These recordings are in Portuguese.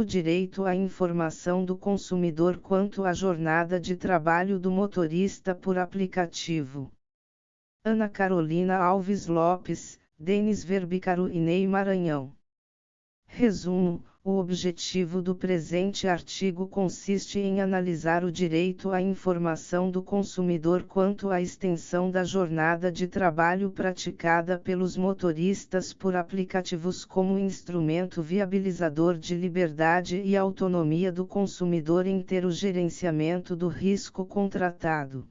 o direito à informação do consumidor quanto à jornada de trabalho do motorista por aplicativo. Ana Carolina Alves Lopes, Denis Verbicaro e Ney Maranhão. Resumo: o objetivo do presente artigo consiste em analisar o direito à informação do consumidor quanto à extensão da jornada de trabalho praticada pelos motoristas por aplicativos como instrumento viabilizador de liberdade e autonomia do consumidor em ter o gerenciamento do risco contratado.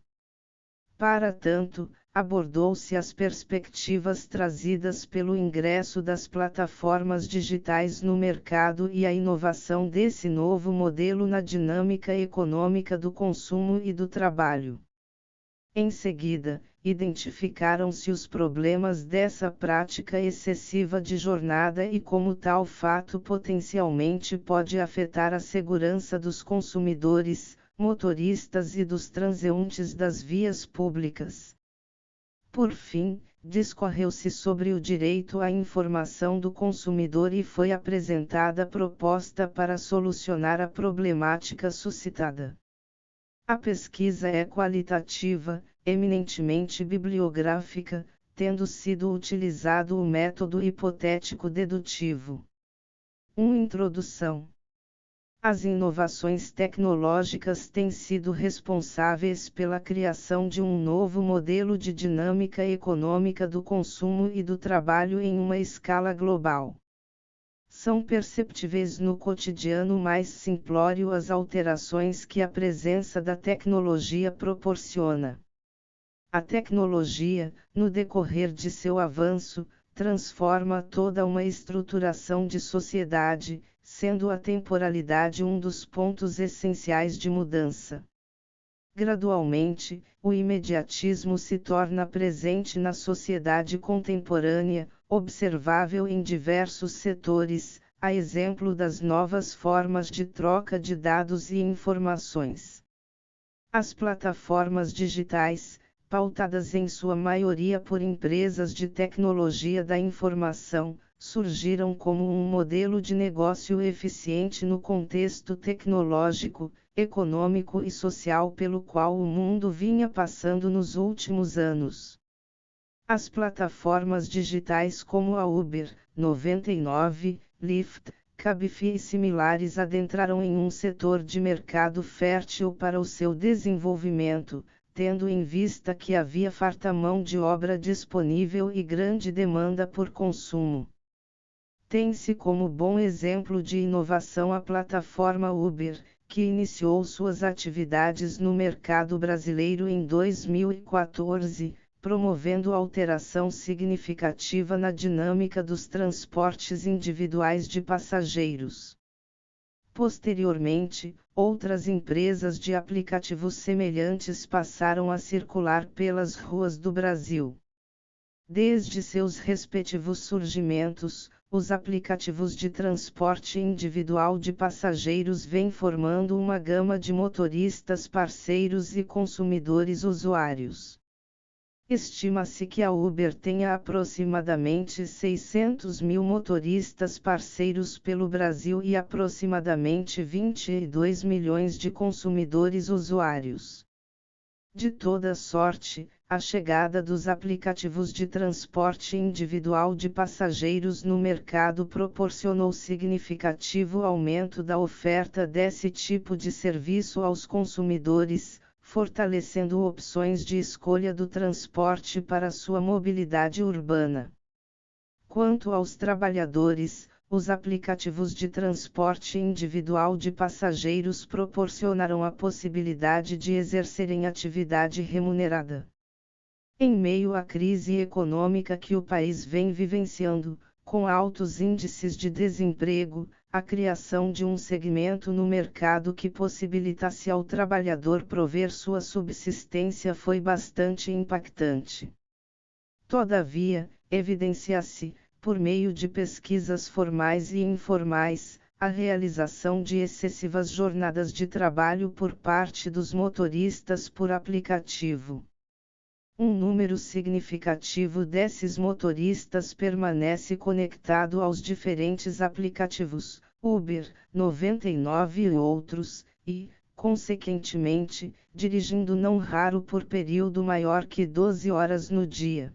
Para tanto, abordou-se as perspectivas trazidas pelo ingresso das plataformas digitais no mercado e a inovação desse novo modelo na dinâmica econômica do consumo e do trabalho. Em seguida, identificaram-se os problemas dessa prática excessiva de jornada e como tal fato potencialmente pode afetar a segurança dos consumidores, motoristas e dos transeuntes das vias públicas. Por fim, discorreu-se sobre o direito à informação do consumidor e foi apresentada proposta para solucionar a problemática suscitada. A pesquisa é qualitativa, eminentemente bibliográfica, tendo sido utilizado o método hipotético dedutivo. Introdução. As inovações tecnológicas têm sido responsáveis pela criação de um novo modelo de dinâmica econômica do consumo e do trabalho em uma escala global. São perceptíveis no cotidiano mais simplório as alterações que a presença da tecnologia proporciona. A tecnologia, no decorrer de seu avanço, transforma toda uma estruturação de sociedade, sendo a temporalidade um dos pontos essenciais de mudança. Gradualmente, o imediatismo se torna presente na sociedade contemporânea, observável em diversos setores, a exemplo das novas formas de troca de dados e informações. As plataformas digitais, pautadas em sua maioria por empresas de tecnologia da informação, surgiram como um modelo de negócio eficiente no contexto tecnológico, econômico e social pelo qual o mundo vinha passando nos últimos anos. As plataformas digitais como a Uber, 99, Lyft, Cabify e similares adentraram em um setor de mercado fértil para o seu desenvolvimento, tendo em vista que havia farta mão de obra disponível e grande demanda por consumo. Tem-se como bom exemplo de inovação a plataforma Uber, que iniciou suas atividades no mercado brasileiro em 2014, promovendo alteração significativa na dinâmica dos transportes individuais de passageiros. Posteriormente, outras empresas de aplicativos semelhantes passaram a circular pelas ruas do Brasil. Desde seus respectivos surgimentos, os aplicativos de transporte individual de passageiros vêm formando uma gama de motoristas parceiros e consumidores usuários. Estima-se que a Uber tenha aproximadamente 600 mil motoristas parceiros pelo Brasil e aproximadamente 22 milhões de consumidores usuários. De toda sorte, a chegada dos aplicativos de transporte individual de passageiros no mercado proporcionou significativo aumento da oferta desse tipo de serviço aos consumidores, fortalecendo opções de escolha do transporte para sua mobilidade urbana. Quanto aos trabalhadores, os aplicativos de transporte individual de passageiros proporcionaram a possibilidade de exercerem atividade remunerada. Em meio à crise econômica que o país vem vivenciando, com altos índices de desemprego, a criação de um segmento no mercado que possibilitasse ao trabalhador prover sua subsistência foi bastante impactante. Todavia, evidencia-se, por meio de pesquisas formais e informais, a realização de excessivas jornadas de trabalho por parte dos motoristas por aplicativo. Um número significativo desses motoristas permanece conectado aos diferentes aplicativos, Uber, 99 e outros, e, consequentemente, dirigindo não raro por período maior que 12 horas no dia.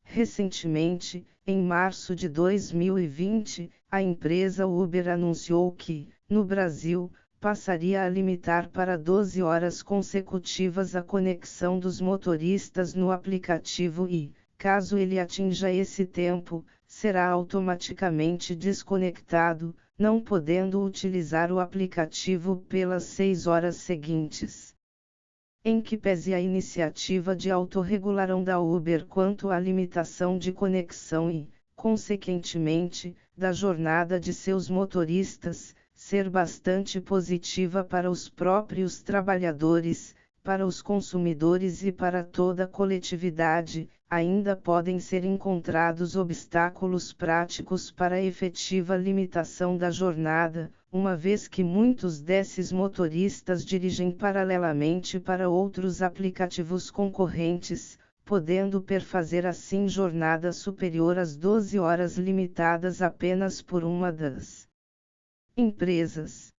Recentemente, em março de 2020, a empresa Uber anunciou que, no Brasil, passaria a limitar para 12 horas consecutivas a conexão dos motoristas no aplicativo e, caso ele atinja esse tempo, será automaticamente desconectado, não podendo utilizar o aplicativo pelas 6 horas seguintes. Em que pese a iniciativa de autorregulação da Uber quanto à limitação de conexão e, consequentemente, da jornada de seus motoristas, ser bastante positiva para os próprios trabalhadores, para os consumidores e para toda a coletividade, ainda podem ser encontrados obstáculos práticos para a efetiva limitação da jornada, uma vez que muitos desses motoristas dirigem paralelamente para outros aplicativos concorrentes, podendo perfazer assim jornada superior às 12 horas limitadas apenas por uma das empresas.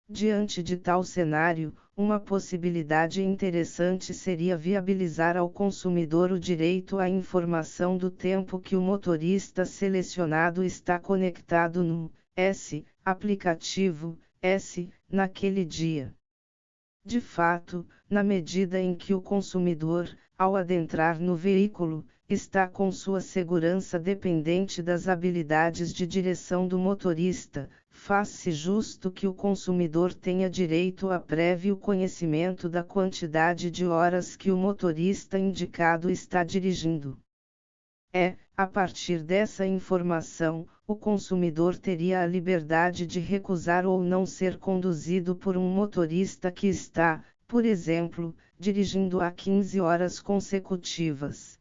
Diante de tal cenário, uma possibilidade interessante seria viabilizar ao consumidor o direito à informação do tempo que o motorista selecionado está conectado no aplicativo naquele dia. De fato, na medida em que o consumidor, ao adentrar no veículo, está com sua segurança dependente das habilidades de direção do motorista, faz-se justo que o consumidor tenha direito a prévio conhecimento da quantidade de horas que o motorista indicado está dirigindo. A partir dessa informação, o consumidor teria a liberdade de recusar ou não ser conduzido por um motorista que está, por exemplo, dirigindo há 15 horas consecutivas.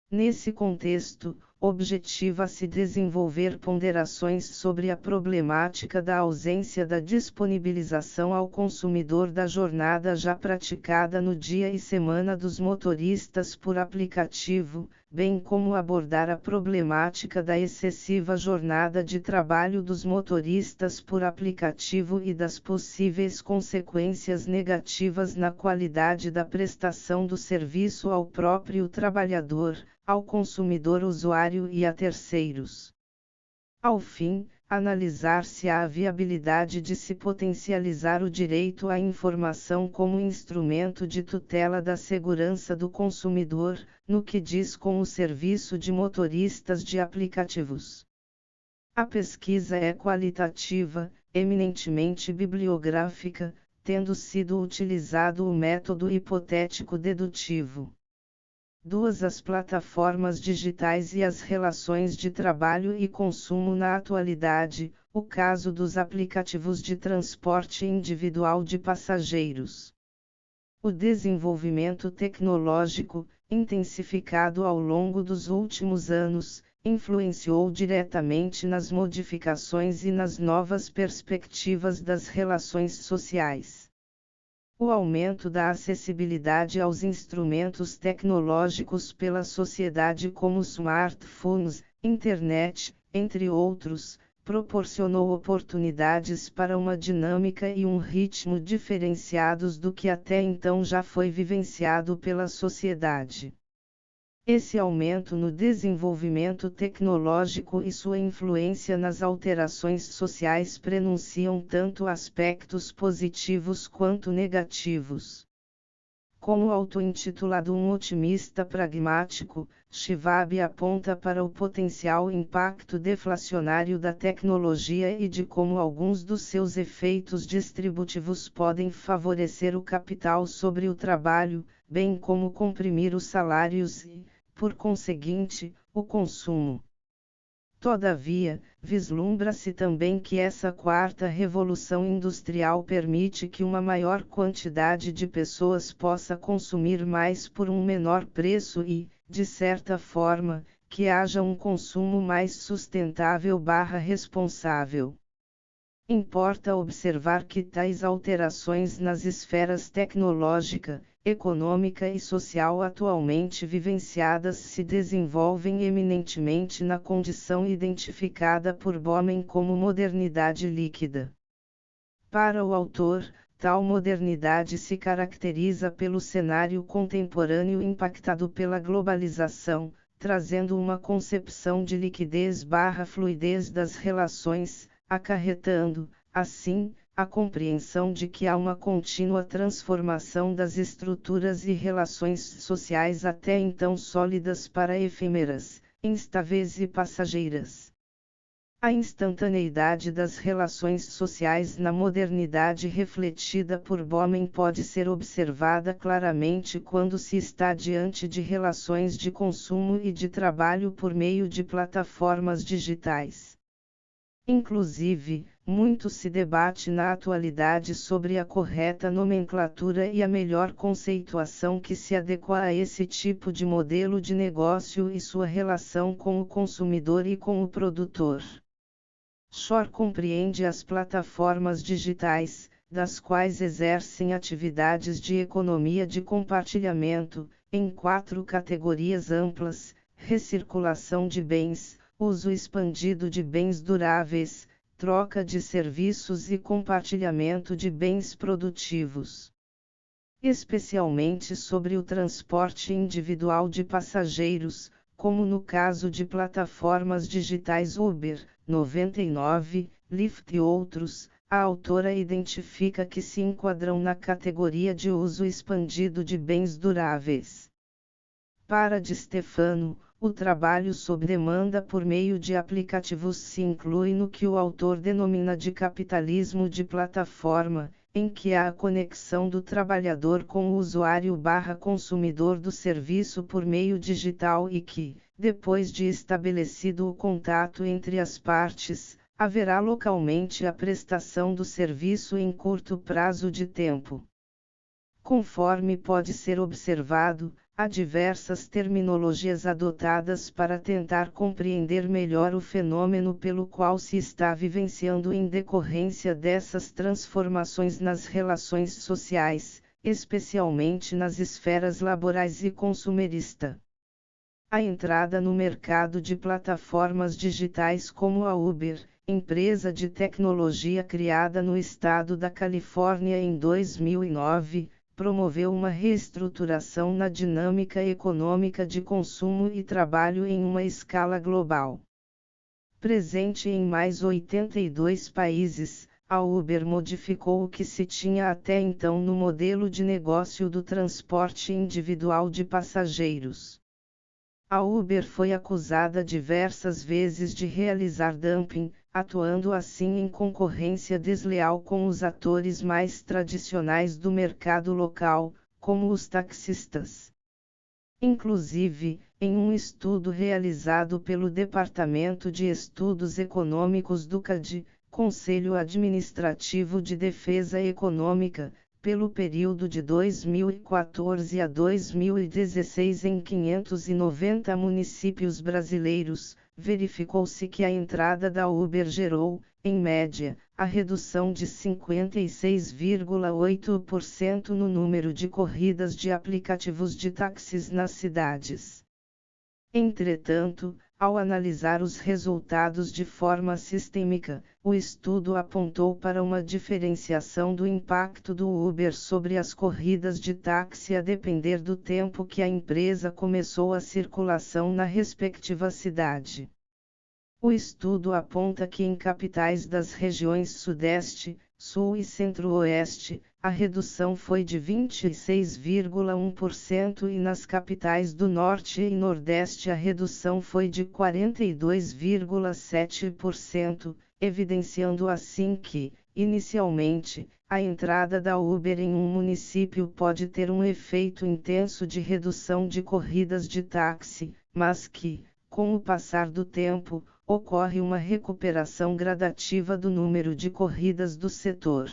Nesse contexto, objetiva-se desenvolver ponderações sobre a problemática da ausência da disponibilização ao consumidor da jornada já praticada no dia e semana dos motoristas por aplicativo, bem como abordar a problemática da excessiva jornada de trabalho dos motoristas por aplicativo e das possíveis consequências negativas na qualidade da prestação do serviço ao próprio trabalhador, ao consumidor usuário e a terceiros. Ao fim, analisar-se-á a viabilidade de se potencializar o direito à informação como instrumento de tutela da segurança do consumidor, no que diz com o serviço de motoristas de aplicativos. A pesquisa é qualitativa, eminentemente bibliográfica, tendo sido utilizado o método hipotético dedutivo. As plataformas digitais e as relações de trabalho e consumo na atualidade, o caso dos aplicativos de transporte individual de passageiros. O desenvolvimento tecnológico, intensificado ao longo dos últimos anos, influenciou diretamente nas modificações e nas novas perspectivas das relações sociais. O aumento da acessibilidade aos instrumentos tecnológicos pela sociedade como smartphones, internet, entre outros, proporcionou oportunidades para uma dinâmica e um ritmo diferenciados do que até então já foi vivenciado pela sociedade. Esse aumento no desenvolvimento tecnológico e sua influência nas alterações sociais prenunciam tanto aspectos positivos quanto negativos. Como auto-intitulado um otimista pragmático, Schwab aponta para o potencial impacto deflacionário da tecnologia e de como alguns dos seus efeitos distributivos podem favorecer o capital sobre o trabalho, bem como comprimir os salários e, por conseguinte, o consumo. Todavia, vislumbra-se também que essa quarta revolução industrial permite que uma maior quantidade de pessoas possa consumir mais por um menor preço e, de certa forma, que haja um consumo mais sustentável/responsável. Importa observar que tais alterações nas esferas tecnológica, econômica e social atualmente vivenciadas se desenvolvem eminentemente na condição identificada por Bauman como modernidade líquida. Para o autor, tal modernidade se caracteriza pelo cenário contemporâneo impactado pela globalização, trazendo uma concepção de liquidez/fluidez das relações, acarretando, assim, a compreensão de que há uma contínua transformação das estruturas e relações sociais até então sólidas para efêmeras, instáveis e passageiras. A instantaneidade das relações sociais na modernidade refletida por Bauman pode ser observada claramente quando se está diante de relações de consumo e de trabalho por meio de plataformas digitais. Inclusive, muito se debate na atualidade sobre a correta nomenclatura e a melhor conceituação que se adequa a esse tipo de modelo de negócio e sua relação com o consumidor e com o produtor. Shor compreende as plataformas digitais, das quais exercem atividades de economia de compartilhamento, em 4 categorias amplas: recirculação de bens, uso expandido de bens duráveis, troca de serviços e compartilhamento de bens produtivos. Especialmente sobre o transporte individual de passageiros, como no caso de plataformas digitais Uber, 99, Lyft e outros, a autora identifica que se enquadram na categoria de uso expandido de bens duráveis. Para Di Stefano, o trabalho sob demanda por meio de aplicativos se inclui no que o autor denomina de capitalismo de plataforma, em que há a conexão do trabalhador com o usuário/consumidor do serviço por meio digital e que, depois de estabelecido o contato entre as partes, haverá localmente a prestação do serviço em curto prazo de tempo. Conforme pode ser observado, há diversas terminologias adotadas para tentar compreender melhor o fenômeno pelo qual se está vivenciando em decorrência dessas transformações nas relações sociais, especialmente nas esferas laborais e consumerista. A entrada no mercado de plataformas digitais como a Uber, empresa de tecnologia criada no estado da Califórnia em 2009, promoveu uma reestruturação na dinâmica econômica de consumo e trabalho em uma escala global. Presente em mais 82 países, a Uber modificou o que se tinha até então no modelo de negócio do transporte individual de passageiros. A Uber foi acusada diversas vezes de realizar dumping, atuando assim em concorrência desleal com os atores mais tradicionais do mercado local, como os taxistas. Inclusive, em um estudo realizado pelo Departamento de Estudos Econômicos do CAD, Conselho Administrativo de Defesa Econômica, pelo período de 2014 a 2016 em 590 municípios brasileiros, verificou-se que a entrada da Uber gerou, em média, a redução de 56,8% no número de corridas de aplicativos de táxis nas cidades. Entretanto, ao analisar os resultados de forma sistêmica, o estudo apontou para uma diferenciação do impacto do Uber sobre as corridas de táxi a depender do tempo que a empresa começou a circulação na respectiva cidade. O estudo aponta que em capitais das regiões Sudeste, Sul e Centro-Oeste, a redução foi de 26,1% e nas capitais do Norte e Nordeste a redução foi de 42,7%, evidenciando assim que, inicialmente, a entrada da Uber em um município pode ter um efeito intenso de redução de corridas de táxi, mas que, com o passar do tempo, ocorre uma recuperação gradativa do número de corridas do setor.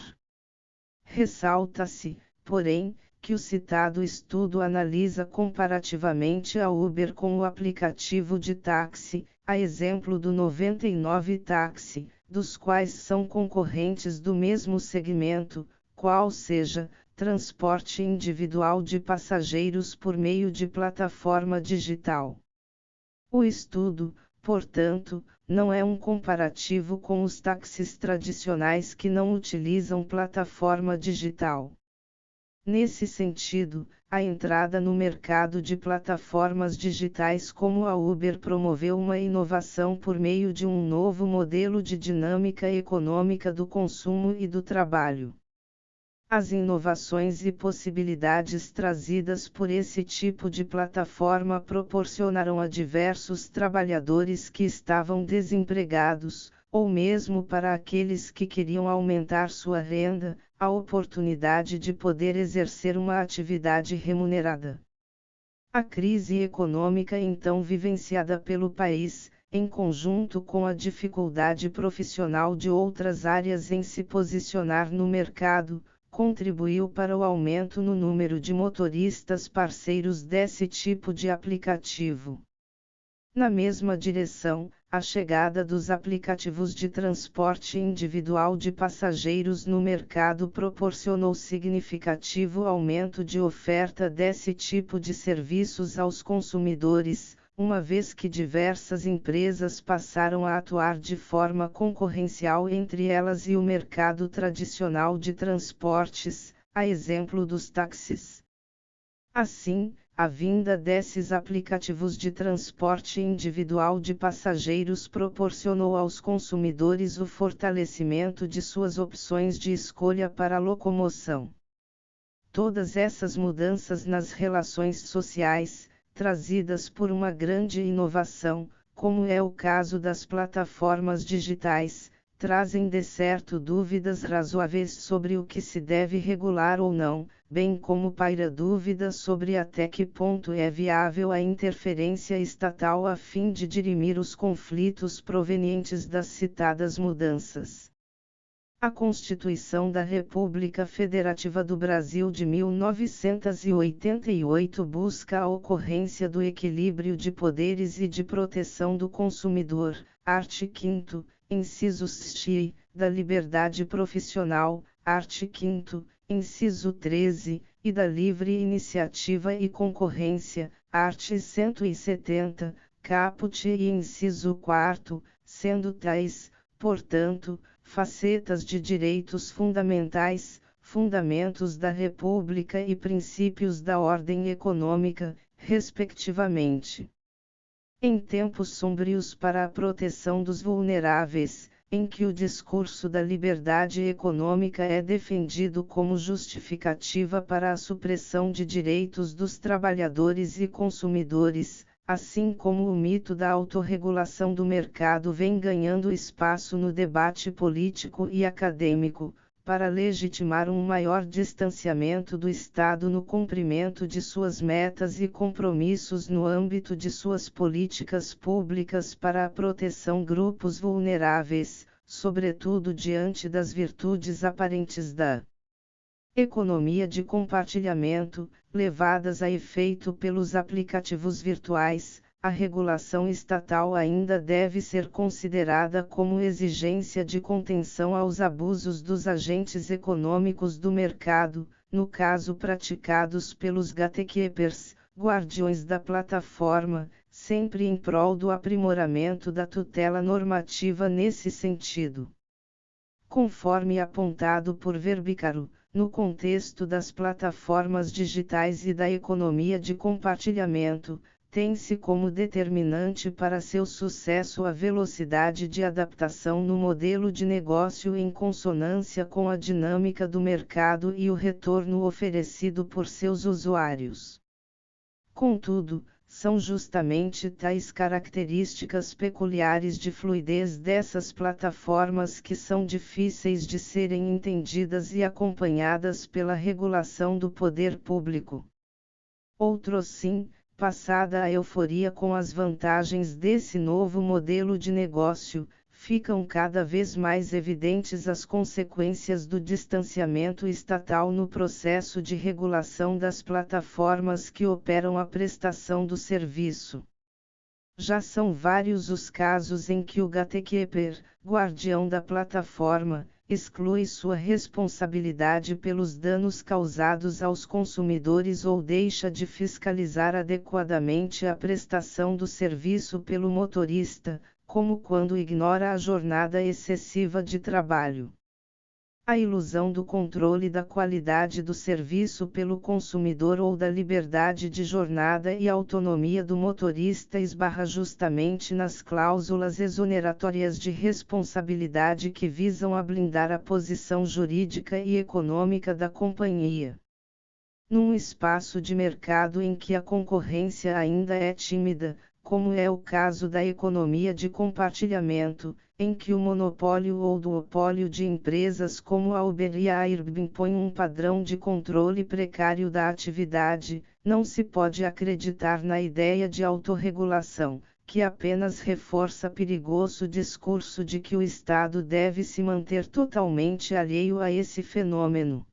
Ressalta-se, porém, que o citado estudo analisa comparativamente a Uber com o aplicativo de táxi, a exemplo do 99 Táxi, dos quais são concorrentes do mesmo segmento, qual seja, transporte individual de passageiros por meio de plataforma digital. O estudo, portanto, não é um comparativo com os táxis tradicionais que não utilizam plataforma digital. Nesse sentido, a entrada no mercado de plataformas digitais como a Uber promoveu uma inovação por meio de um novo modelo de dinâmica econômica do consumo e do trabalho. As inovações e possibilidades trazidas por esse tipo de plataforma proporcionaram a diversos trabalhadores que estavam desempregados, ou mesmo para aqueles que queriam aumentar sua renda, a oportunidade de poder exercer uma atividade remunerada. A crise econômica então vivenciada pelo país, em conjunto com a dificuldade profissional de outras áreas em se posicionar no mercado, contribuiu para o aumento no número de motoristas parceiros desse tipo de aplicativo. Na mesma direção, a chegada dos aplicativos de transporte individual de passageiros no mercado proporcionou significativo aumento de oferta desse tipo de serviços aos consumidores, uma vez que diversas empresas passaram a atuar de forma concorrencial entre elas e o mercado tradicional de transportes, a exemplo dos táxis. Assim, a vinda desses aplicativos de transporte individual de passageiros proporcionou aos consumidores o fortalecimento de suas opções de escolha para a locomoção. Todas essas mudanças nas relações sociais, trazidas por uma grande inovação, como é o caso das plataformas digitais, trazem de certo dúvidas razoáveis sobre o que se deve regular ou não, bem como paira dúvidas sobre até que ponto é viável a interferência estatal a fim de dirimir os conflitos provenientes das citadas mudanças. A Constituição da República Federativa do Brasil de 1988 busca a ocorrência do equilíbrio de poderes e de proteção do consumidor, art. 5º, inciso 6, da liberdade profissional, art. 5º, inciso 13, e da livre iniciativa e concorrência, art. 170, caput e inciso 4º, sendo tais, portanto, facetas de direitos fundamentais, fundamentos da República e princípios da ordem econômica, respectivamente. Em tempos sombrios para a proteção dos vulneráveis, em que o discurso da liberdade econômica é defendido como justificativa para a supressão de direitos dos trabalhadores e consumidores, assim como o mito da autorregulação do mercado vem ganhando espaço no debate político e acadêmico, para legitimar um maior distanciamento do Estado no cumprimento de suas metas e compromissos no âmbito de suas políticas públicas para a proteção de grupos vulneráveis, sobretudo diante das virtudes aparentes da economia de compartilhamento, levadas a efeito pelos aplicativos virtuais. A regulação estatal ainda deve ser considerada como exigência de contenção aos abusos dos agentes econômicos do mercado, no caso praticados pelos gatekeepers, guardiões da plataforma, sempre em prol do aprimoramento da tutela normativa nesse sentido. Conforme apontado por Verbicaro, no contexto das plataformas digitais e da economia de compartilhamento, tem-se como determinante para seu sucesso a velocidade de adaptação no modelo de negócio em consonância com a dinâmica do mercado e o retorno oferecido por seus usuários. Contudo, são justamente tais características peculiares de fluidez dessas plataformas que são difíceis de serem entendidas e acompanhadas pela regulação do poder público. Outrosim, passada a euforia com as vantagens desse novo modelo de negócio, ficam cada vez mais evidentes as consequências do distanciamento estatal no processo de regulação das plataformas que operam a prestação do serviço. Já são vários os casos em que o gatekeeper, guardião da plataforma, exclui sua responsabilidade pelos danos causados aos consumidores ou deixa de fiscalizar adequadamente a prestação do serviço pelo motorista, como quando ignora a jornada excessiva de trabalho. A ilusão do controle da qualidade do serviço pelo consumidor ou da liberdade de jornada e autonomia do motorista esbarra justamente nas cláusulas exoneratórias de responsabilidade que visam a blindar a posição jurídica e econômica da companhia. Num espaço de mercado em que a concorrência ainda é tímida, como é o caso da economia de compartilhamento, em que o monopólio ou duopólio de empresas como a Uber e a Airbnb põem um padrão de controle precário da atividade, não se pode acreditar na ideia de autorregulação, que apenas reforça perigoso discurso de que o Estado deve se manter totalmente alheio a esse fenômeno.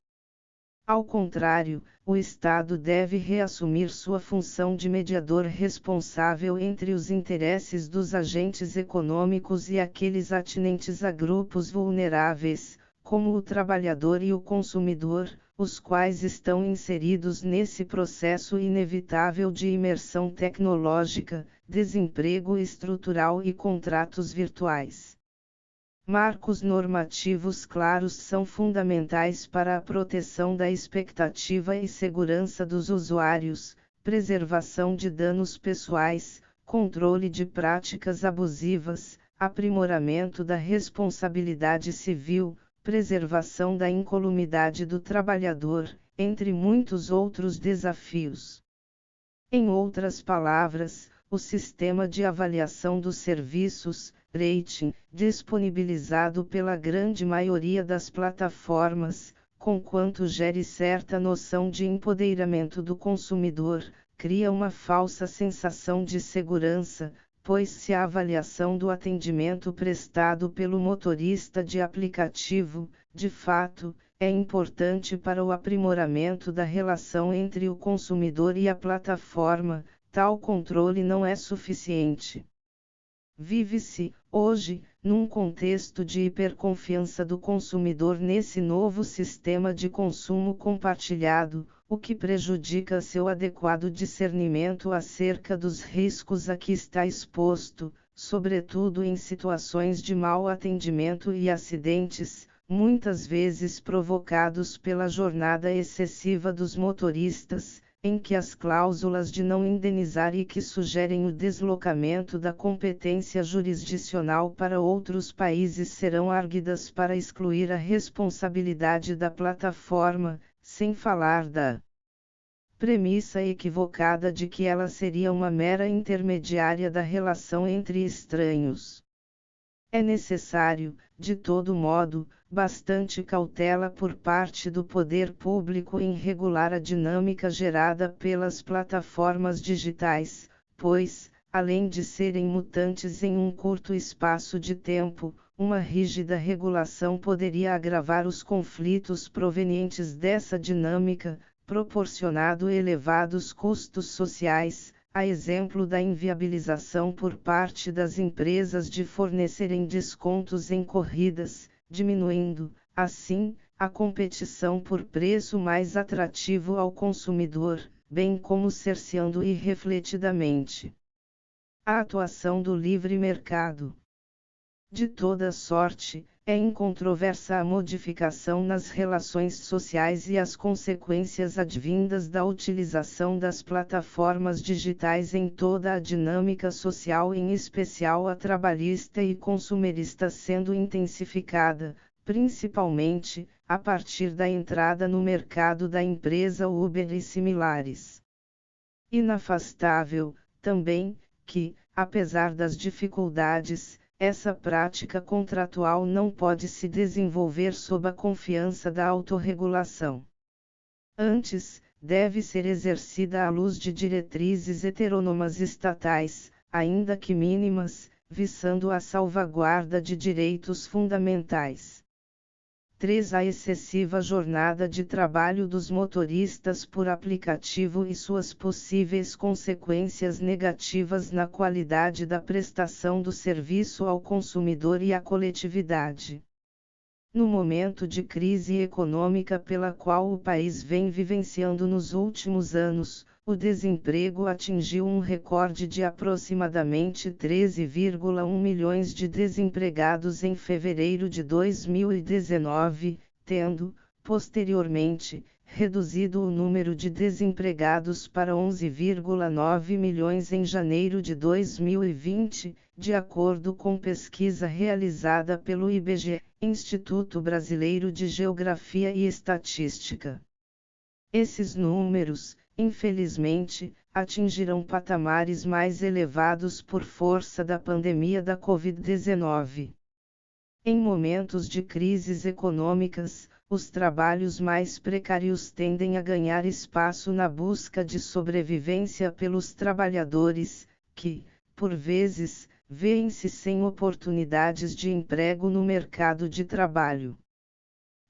Ao contrário, o Estado deve reassumir sua função de mediador responsável entre os interesses dos agentes econômicos e aqueles atinentes a grupos vulneráveis, como o trabalhador e o consumidor, os quais estão inseridos nesse processo inevitável de imersão tecnológica, desemprego estrutural e contratos virtuais. Marcos normativos claros são fundamentais para a proteção da expectativa e segurança dos usuários, preservação de danos pessoais, controle de práticas abusivas, aprimoramento da responsabilidade civil, preservação da incolumidade do trabalhador, entre muitos outros desafios. Em outras palavras, o sistema de avaliação dos serviços, rating, disponibilizado pela grande maioria das plataformas, conquanto gere certa noção de empoderamento do consumidor, cria uma falsa sensação de segurança, pois se a avaliação do atendimento prestado pelo motorista de aplicativo, de fato, é importante para o aprimoramento da relação entre o consumidor e a plataforma, tal controle não é suficiente. Vive-se, hoje, num contexto de hiperconfiança do consumidor nesse novo sistema de consumo compartilhado, o que prejudica seu adequado discernimento acerca dos riscos a que está exposto, sobretudo em situações de mau atendimento e acidentes, muitas vezes provocados pela jornada excessiva dos motoristas, em que as cláusulas de não indenizar e que sugerem o deslocamento da competência jurisdicional para outros países serão arguidas para excluir a responsabilidade da plataforma, sem falar da premissa equivocada de que ela seria uma mera intermediária da relação entre estranhos. É necessário, de todo modo, bastante cautela por parte do poder público em regular a dinâmica gerada pelas plataformas digitais, pois, além de serem mutantes em um curto espaço de tempo, uma rígida regulação poderia agravar os conflitos provenientes dessa dinâmica, proporcionado elevados custos sociais, a exemplo da inviabilização por parte das empresas de fornecerem descontos em corridas, diminuindo, assim, a competição por preço mais atrativo ao consumidor, bem como cerceando irrefletidamente a atuação do livre mercado. De toda sorte, é incontroversa a modificação nas relações sociais e as consequências advindas da utilização das plataformas digitais em toda a dinâmica social, em especial a trabalhista e consumerista, sendo intensificada, principalmente, a partir da entrada no mercado da empresa Uber e similares. Inafastável, também, que, apesar das dificuldades, essa prática contratual não pode se desenvolver sob a confiança da autorregulação. Antes, deve ser exercida à luz de diretrizes heterônomas estatais, ainda que mínimas, visando a salvaguarda de direitos fundamentais. 3. A excessiva jornada de trabalho dos motoristas por aplicativo e suas possíveis consequências negativas na qualidade da prestação do serviço ao consumidor e à coletividade. No momento de crise econômica pela qual o país vem vivenciando nos últimos anos, o desemprego atingiu um recorde de aproximadamente 13,1 milhões de desempregados em fevereiro de 2019, tendo, posteriormente, reduzido o número de desempregados para 11,9 milhões em janeiro de 2020, de acordo com pesquisa realizada pelo IBGE, Instituto Brasileiro de Geografia e Estatística. Esses números, infelizmente, atingirão patamares mais elevados por força da pandemia da Covid-19. Em momentos de crises econômicas, os trabalhos mais precários tendem a ganhar espaço na busca de sobrevivência pelos trabalhadores, que, por vezes, veem-se sem oportunidades de emprego no mercado de trabalho.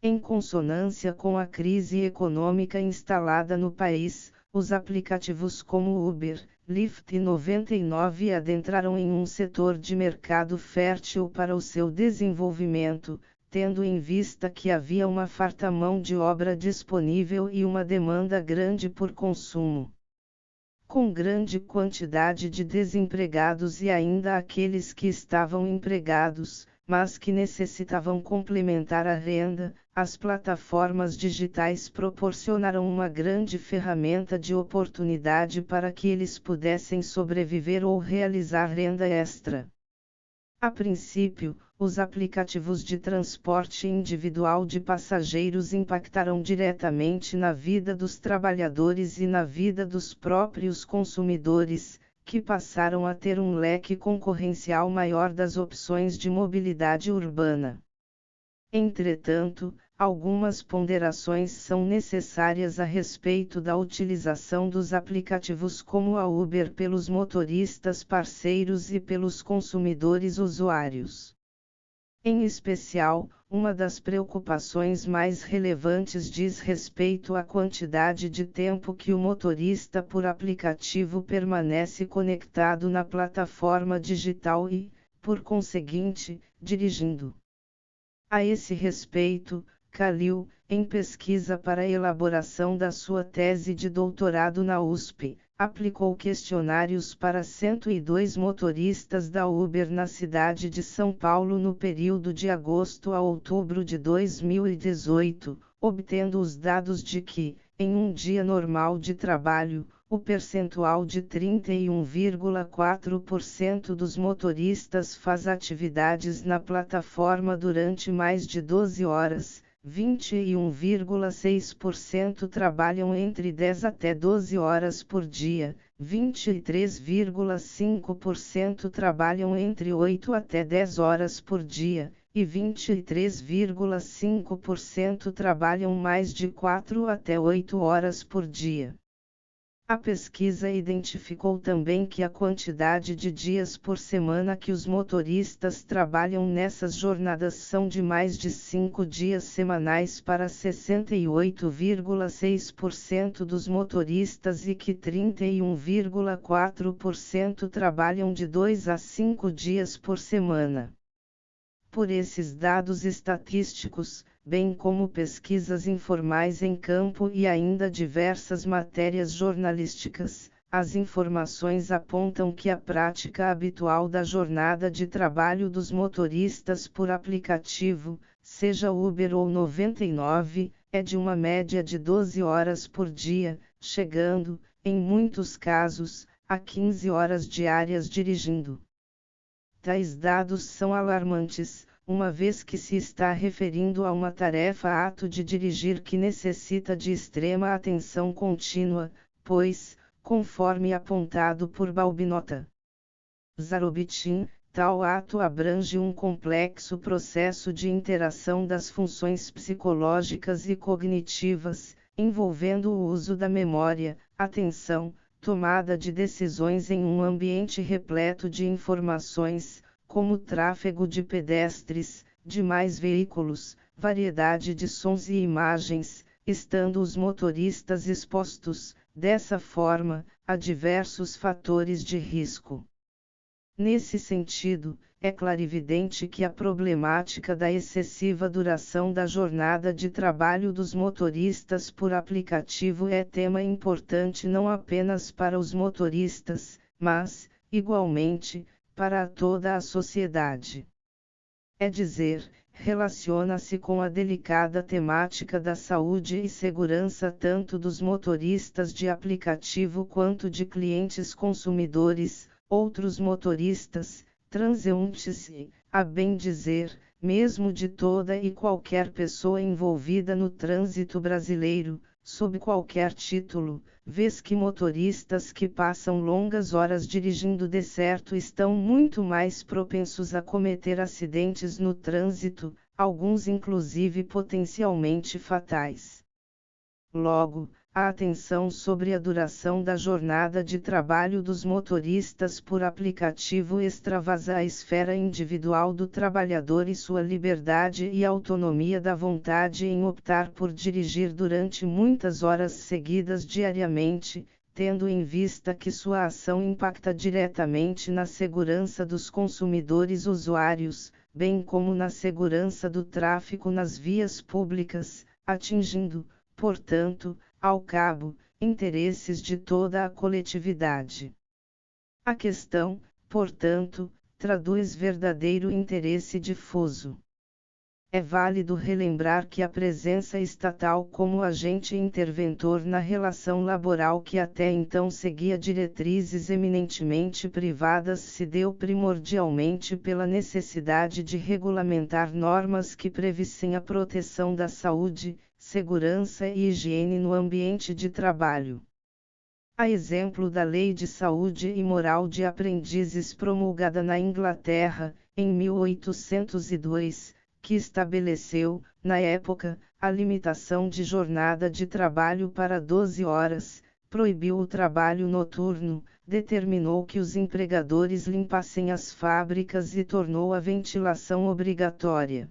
Em consonância com a crise econômica instalada no país, os aplicativos como Uber, Lyft e 99 adentraram em um setor de mercado fértil para o seu desenvolvimento, tendo em vista que havia uma farta mão de obra disponível e uma demanda grande por consumo. Com grande quantidade de desempregados e ainda aqueles que estavam empregados, mas que necessitavam complementar a renda, as plataformas digitais proporcionaram uma grande ferramenta de oportunidade para que eles pudessem sobreviver ou realizar renda extra. A princípio, os aplicativos de transporte individual de passageiros impactaram diretamente na vida dos trabalhadores e na vida dos próprios consumidores, que passaram a ter um leque concorrencial maior das opções de mobilidade urbana. Entretanto, algumas ponderações são necessárias a respeito da utilização dos aplicativos como a Uber pelos motoristas parceiros e pelos consumidores usuários. Em especial, uma das preocupações mais relevantes diz respeito à quantidade de tempo que o motorista por aplicativo permanece conectado na plataforma digital e, por conseguinte, dirigindo. A esse respeito, Khalil, em pesquisa para a elaboração da sua tese de doutorado na USP, aplicou questionários para 102 motoristas da Uber na cidade de São Paulo no período de agosto a outubro de 2018, obtendo os dados de que, em um dia normal de trabalho, o percentual de 31,4% dos motoristas faz atividades na plataforma durante mais de 12 horas, 21,6% trabalham entre 10 até 12 horas por dia, 23,5% trabalham entre 8 até 10 horas por dia, e 23,5% trabalham mais de 4 até 8 horas por dia. A pesquisa identificou também que a quantidade de dias por semana que os motoristas trabalham nessas jornadas são de mais de 5 dias semanais para 68,6% dos motoristas e que 31,4% trabalham de 2 a 5 dias por semana. Por esses dados estatísticos, bem como pesquisas informais em campo e ainda diversas matérias jornalísticas, as informações apontam que a prática habitual da jornada de trabalho dos motoristas por aplicativo, seja Uber ou 99, é de uma média de 12 horas por dia, chegando, em muitos casos, a 15 horas diárias dirigindo. Tais dados são alarmantes, uma vez que se está referindo a uma tarefa ato de dirigir que necessita de extrema atenção contínua, pois, conforme apontado por Balbinota Zarobitin, tal ato abrange um complexo processo de interação das funções psicológicas e cognitivas, envolvendo o uso da memória, atenção, tomada de decisões em um ambiente repleto de informações, como tráfego de pedestres, demais veículos, variedade de sons e imagens, estando os motoristas expostos, dessa forma, a diversos fatores de risco. Nesse sentido, é clarividente que a problemática da excessiva duração da jornada de trabalho dos motoristas por aplicativo é tema importante não apenas para os motoristas, mas, igualmente, para toda a sociedade. É dizer, relaciona-se com a delicada temática da saúde e segurança tanto dos motoristas de aplicativo quanto de clientes consumidores, outros motoristas, transeuntes e, a bem dizer, mesmo de toda e qualquer pessoa envolvida no trânsito brasileiro, sob qualquer título, vez que motoristas que passam longas horas dirigindo de certo estão muito mais propensos a cometer acidentes no trânsito, alguns inclusive potencialmente fatais. Logo, a atenção sobre a duração da jornada de trabalho dos motoristas por aplicativo extravasa a esfera individual do trabalhador e sua liberdade e autonomia da vontade em optar por dirigir durante muitas horas seguidas diariamente, tendo em vista que sua ação impacta diretamente na segurança dos consumidores usuários, bem como na segurança do tráfego nas vias públicas, atingindo, portanto, ao cabo, interesses de toda a coletividade. A questão, portanto, traduz verdadeiro interesse difuso. É válido relembrar que a presença estatal como agente interventor na relação laboral que até então seguia diretrizes eminentemente privadas se deu primordialmente pela necessidade de regulamentar normas que previssem a proteção da saúde, segurança e higiene no ambiente de trabalho. A exemplo da Lei de Saúde e Moral de Aprendizes promulgada na Inglaterra, em 1802, que estabeleceu, na época, a limitação de jornada de trabalho para 12 horas, proibiu o trabalho noturno, determinou que os empregadores limpassem as fábricas e tornou a ventilação obrigatória.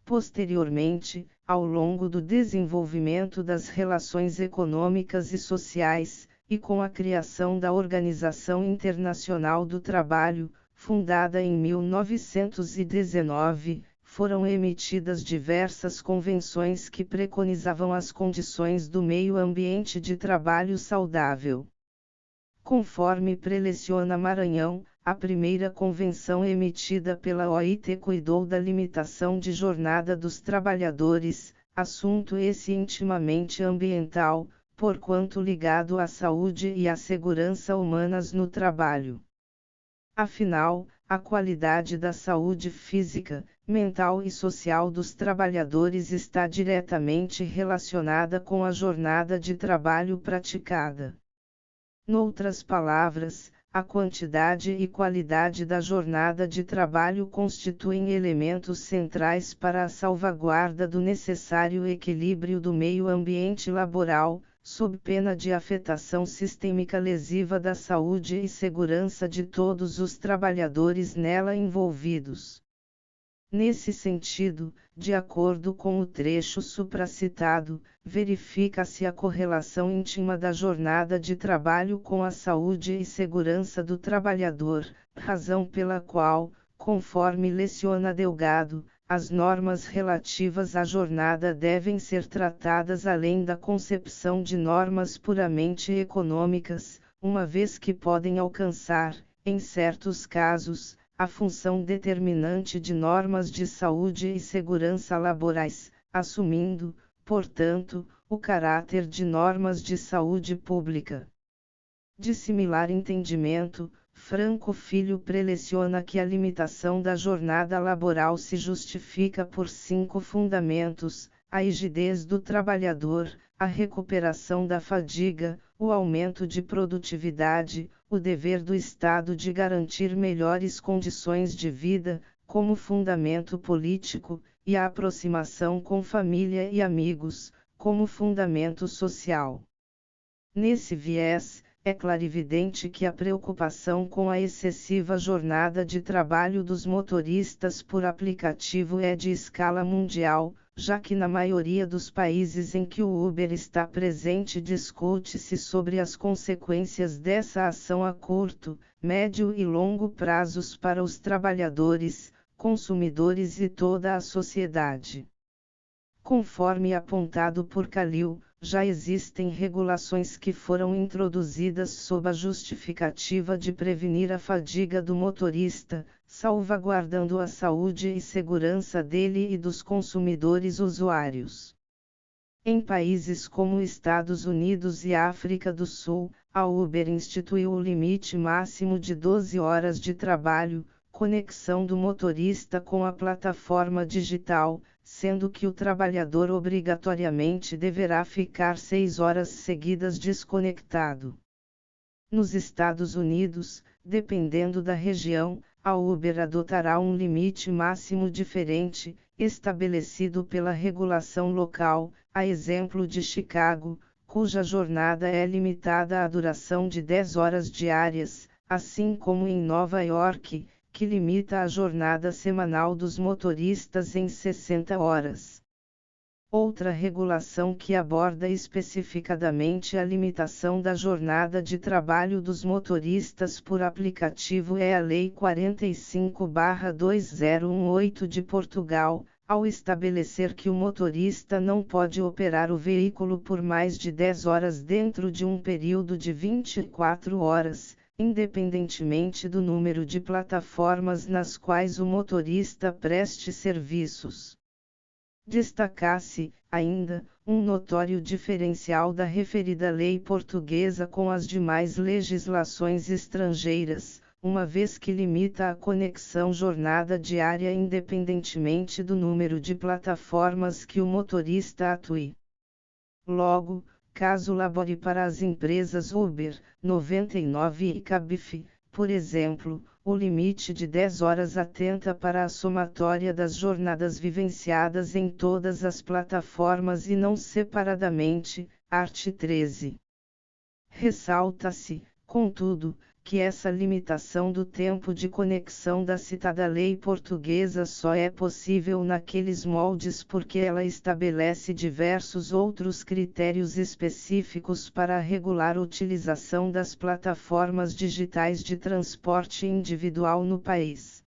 Posteriormente, ao longo do desenvolvimento das relações econômicas e sociais, e com a criação da Organização Internacional do Trabalho, fundada em 1919, foram emitidas diversas convenções que preconizavam as condições do meio ambiente de trabalho saudável. Conforme preleciona Maranhão, a primeira convenção emitida pela OIT cuidou da limitação de jornada dos trabalhadores, assunto esse intimamente ambiental, porquanto ligado à saúde e à segurança humanas no trabalho. Afinal, a qualidade da saúde física, mental e social dos trabalhadores está diretamente relacionada com a jornada de trabalho praticada. Noutras palavras, a quantidade e qualidade da jornada de trabalho constituem elementos centrais para a salvaguarda do necessário equilíbrio do meio ambiente laboral, sob pena de afetação sistêmica lesiva da saúde e segurança de todos os trabalhadores nela envolvidos. Nesse sentido, de acordo com o trecho supracitado, verifica-se a correlação íntima da jornada de trabalho com a saúde e segurança do trabalhador, razão pela qual, conforme leciona Delgado, as normas relativas à jornada devem ser tratadas além da concepção de normas puramente econômicas, uma vez que podem alcançar, em certos casos, a função determinante de normas de saúde e segurança laborais, assumindo, portanto, o caráter de normas de saúde pública. De similar entendimento, Franco Filho preleciona que a limitação da jornada laboral se justifica por 5 fundamentos: a rigidez do trabalhador, a recuperação da fadiga, o aumento de produtividade, o dever do Estado de garantir melhores condições de vida, como fundamento político, e a aproximação com família e amigos, como fundamento social. Nesse viés, é clarividente que a preocupação com a excessiva jornada de trabalho dos motoristas por aplicativo é de escala mundial, já que na maioria dos países em que o Uber está presente discute-se sobre as consequências dessa ação a curto, médio e longo prazos para os trabalhadores, consumidores e toda a sociedade. Conforme apontado por Kalil, já existem regulações que foram introduzidas sob a justificativa de prevenir a fadiga do motorista, salvaguardando a saúde e segurança dele e dos consumidores usuários. Em países como Estados Unidos e África do Sul, a Uber instituiu o limite máximo de 12 horas de trabalho, conexão do motorista com a plataforma digital, sendo que o trabalhador obrigatoriamente deverá ficar 6 horas seguidas desconectado. Nos Estados Unidos, dependendo da região, a Uber adotará um limite máximo diferente, estabelecido pela regulação local, a exemplo de Chicago, cuja jornada é limitada à duração de 10 horas diárias, assim como em Nova York, que limita a jornada semanal dos motoristas em 60 horas. Outra regulação que aborda especificadamente a limitação da jornada de trabalho dos motoristas por aplicativo é a Lei 45/2018 de Portugal, ao estabelecer que o motorista não pode operar o veículo por mais de 10 horas dentro de um período de 24 horas. Independentemente do número de plataformas nas quais o motorista preste serviços. Destaca-se, ainda, um notório diferencial da referida lei portuguesa com as demais legislações estrangeiras, uma vez que limita a conexão jornada diária independentemente do número de plataformas que o motorista atue. Logo, caso labore para as empresas Uber, 99 e Cabify, por exemplo, o limite de 10 horas atenta para a somatória das jornadas vivenciadas em todas as plataformas e não separadamente, art. 13. Ressalta-se, contudo, que essa limitação do tempo de conexão da citada lei portuguesa só é possível naqueles moldes porque ela estabelece diversos outros critérios específicos para regular a utilização das plataformas digitais de transporte individual no país.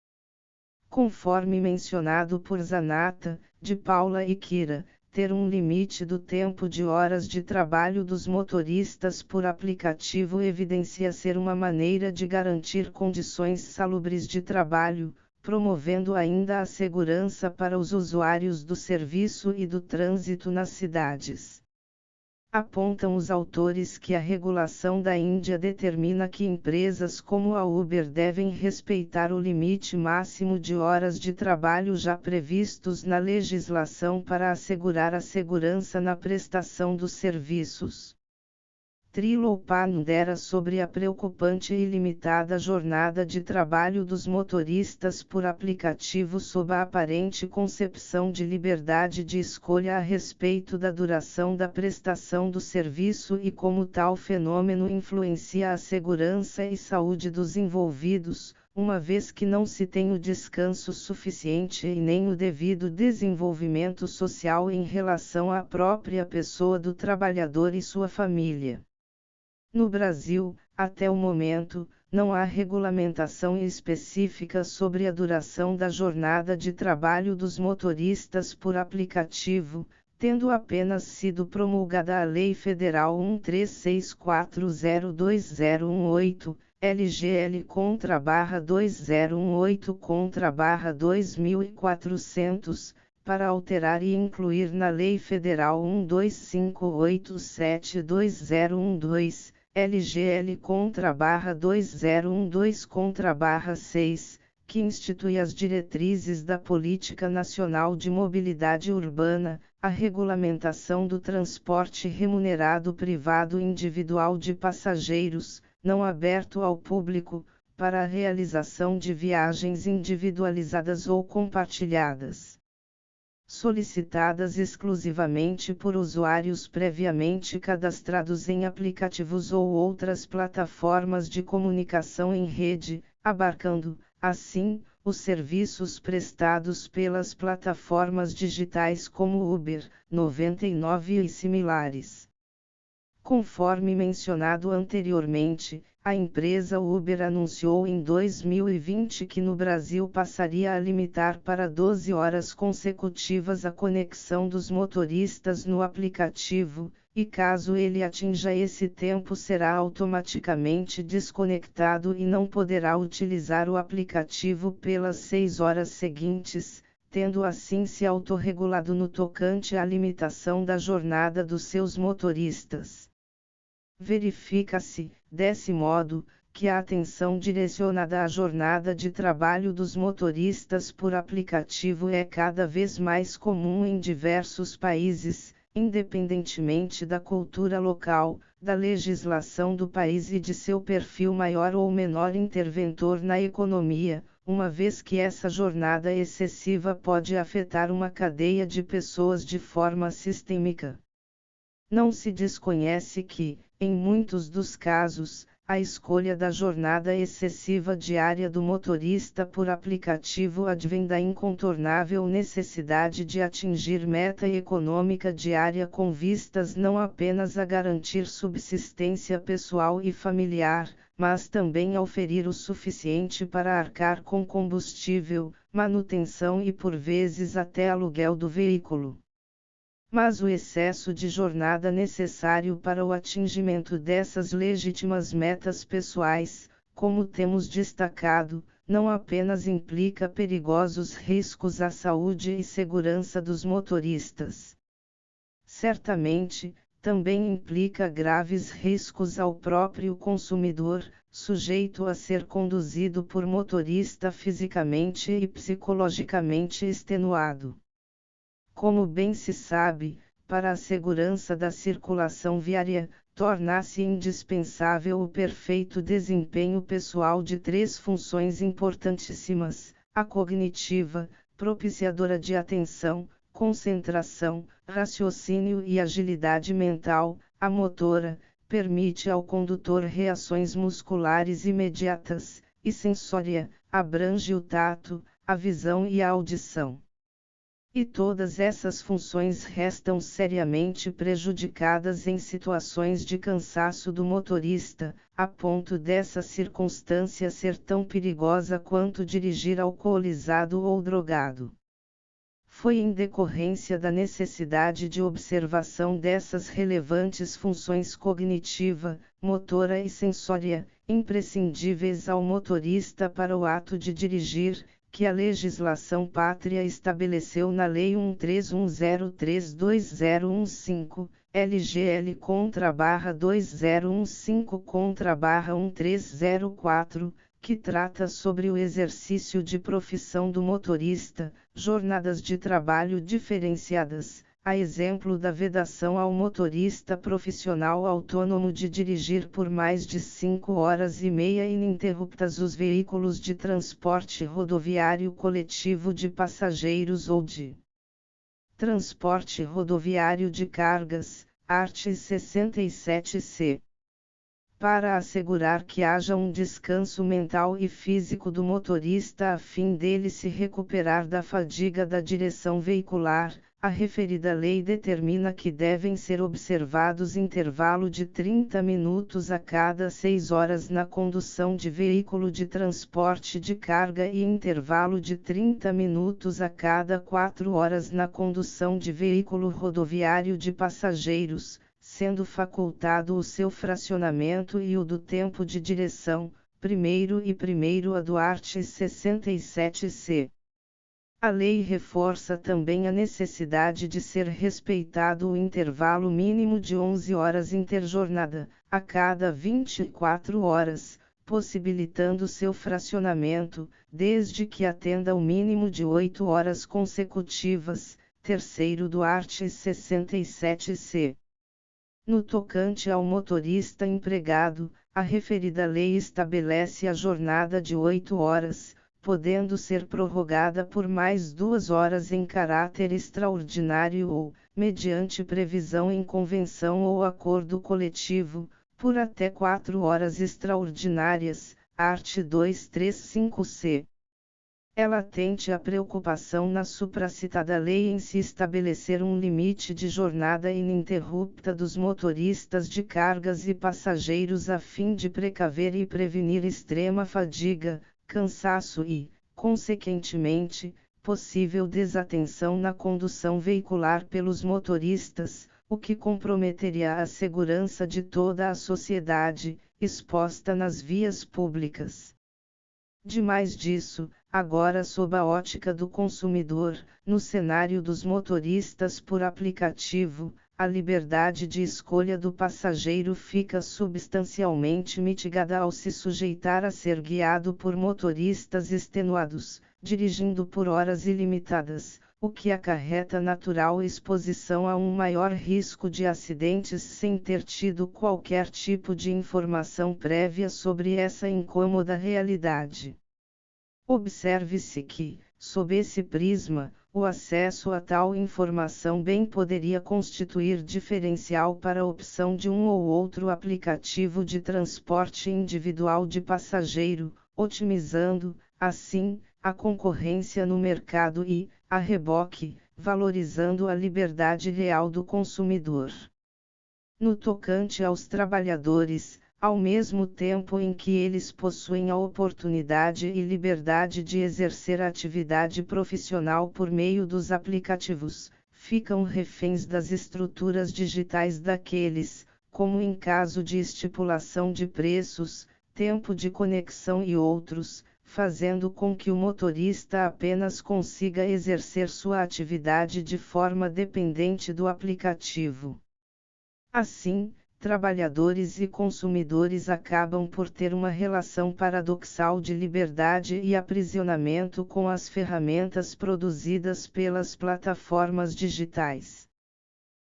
Conforme mencionado por Zanata, de Paula e Kira, ter um limite do tempo de horas de trabalho dos motoristas por aplicativo evidencia ser uma maneira de garantir condições salubres de trabalho, promovendo ainda a segurança para os usuários do serviço e do trânsito nas cidades. Apontam os autores que a regulação da Índia determina que empresas como a Uber devem respeitar o limite máximo de horas de trabalho já previstos na legislação para assegurar a segurança na prestação dos serviços. Trilopa pondera sobre a preocupante e limitada jornada de trabalho dos motoristas por aplicativo sob a aparente concepção de liberdade de escolha a respeito da duração da prestação do serviço e como tal fenômeno influencia a segurança e saúde dos envolvidos, uma vez que não se tem o descanso suficiente e nem o devido desenvolvimento social em relação à própria pessoa do trabalhador e sua família. No Brasil, até o momento, não há regulamentação específica sobre a duração da jornada de trabalho dos motoristas por aplicativo, tendo apenas sido promulgada a Lei Federal 1364020118, LGL/2018/2400, para alterar e incluir na Lei Federal 1258720112, LGL/2012/6, que institui as diretrizes da Política Nacional de Mobilidade Urbana, a regulamentação do transporte remunerado privado individual de passageiros, não aberto ao público, para a realização de viagens individualizadas ou compartilhadas. Solicitadas exclusivamente por usuários previamente cadastrados em aplicativos ou outras plataformas de comunicação em rede, abarcando, assim, os serviços prestados pelas plataformas digitais como Uber, 99 e similares. Conforme mencionado anteriormente, a empresa Uber anunciou em 2020 que no Brasil passaria a limitar para 12 horas consecutivas a conexão dos motoristas no aplicativo, e caso ele atinja esse tempo será automaticamente desconectado e não poderá utilizar o aplicativo pelas 6 horas seguintes, tendo assim se autorregulado no tocante à limitação da jornada dos seus motoristas. Verifica-se, desse modo, que a atenção direcionada à jornada de trabalho dos motoristas por aplicativo é cada vez mais comum em diversos países, independentemente da cultura local, da legislação do país e de seu perfil maior ou menor interventor na economia, uma vez que essa jornada excessiva pode afetar uma cadeia de pessoas de forma sistêmica. Não se desconhece que, em muitos dos casos, a escolha da jornada excessiva diária do motorista por aplicativo advém da incontornável necessidade de atingir meta econômica diária com vistas não apenas a garantir subsistência pessoal e familiar, mas também a oferir o suficiente para arcar com combustível, manutenção e por vezes até aluguel do veículo. Mas o excesso de jornada necessário para o atingimento dessas legítimas metas pessoais, como temos destacado, não apenas implica perigosos riscos à saúde e segurança dos motoristas. Certamente, também implica graves riscos ao próprio consumidor, sujeito a ser conduzido por motorista fisicamente e psicologicamente extenuado. Como bem se sabe, para a segurança da circulação viária, torna-se indispensável o perfeito desempenho pessoal de 3 funções importantíssimas: a cognitiva, propiciadora de atenção, concentração, raciocínio e agilidade mental; a motora, permite ao condutor reações musculares imediatas; e sensória, abrange o tato, a visão e a audição. E todas essas funções restam seriamente prejudicadas em situações de cansaço do motorista, a ponto dessa circunstância ser tão perigosa quanto dirigir alcoolizado ou drogado. Foi em decorrência da necessidade de observação dessas relevantes funções cognitiva, motora e sensória, imprescindíveis ao motorista para o ato de dirigir, que a legislação pátria estabeleceu na Lei 1310322015, LGL /2015/1304, que trata sobre o exercício de profissão do motorista, jornadas de trabalho diferenciadas, a exemplo da vedação ao motorista profissional autônomo de dirigir por mais de 5 horas e meia ininterruptas os veículos de transporte rodoviário coletivo de passageiros ou de transporte rodoviário de cargas, art. 67c. Para assegurar que haja um descanso mental e físico do motorista a fim dele se recuperar da fadiga da direção veicular, a referida lei determina que devem ser observados intervalo de 30 minutos a cada 6 horas na condução de veículo de transporte de carga e intervalo de 30 minutos a cada 4 horas na condução de veículo rodoviário de passageiros, sendo facultado o seu fracionamento e o do tempo de direção, primeiro a do art. 67c. A lei reforça também a necessidade de ser respeitado o intervalo mínimo de 11 horas interjornada, a cada 24 horas, possibilitando seu fracionamento, desde que atenda o mínimo de 8 horas consecutivas, terceiro do art. 67c. No tocante ao motorista empregado, a referida lei estabelece a jornada de 8 horas, podendo ser prorrogada por mais 2 horas em caráter extraordinário ou, mediante previsão em convenção ou acordo coletivo, por até 4 horas extraordinárias, art. 235c. É latente a preocupação na supracitada lei em se estabelecer um limite de jornada ininterrupta dos motoristas de cargas e passageiros a fim de precaver e prevenir extrema fadiga, cansaço e, consequentemente, possível desatenção na condução veicular pelos motoristas, o que comprometeria a segurança de toda a sociedade, exposta nas vias públicas. Demais disso, agora sob a ótica do consumidor, no cenário dos motoristas por aplicativo, a liberdade de escolha do passageiro fica substancialmente mitigada ao se sujeitar a ser guiado por motoristas extenuados, dirigindo por horas ilimitadas, o que acarreta natural exposição a um maior risco de acidentes sem ter tido qualquer tipo de informação prévia sobre essa incômoda realidade. Observe-se que, sob esse prisma, o acesso a tal informação bem poderia constituir diferencial para a opção de um ou outro aplicativo de transporte individual de passageiro, otimizando, assim, a concorrência no mercado e, a reboque, valorizando a liberdade real do consumidor. No tocante aos trabalhadores, ao mesmo tempo em que eles possuem a oportunidade e liberdade de exercer atividade profissional por meio dos aplicativos, ficam reféns das estruturas digitais daqueles, como em caso de estipulação de preços, tempo de conexão e outros, fazendo com que o motorista apenas consiga exercer sua atividade de forma dependente do aplicativo. Assim, trabalhadores e consumidores acabam por ter uma relação paradoxal de liberdade e aprisionamento com as ferramentas produzidas pelas plataformas digitais.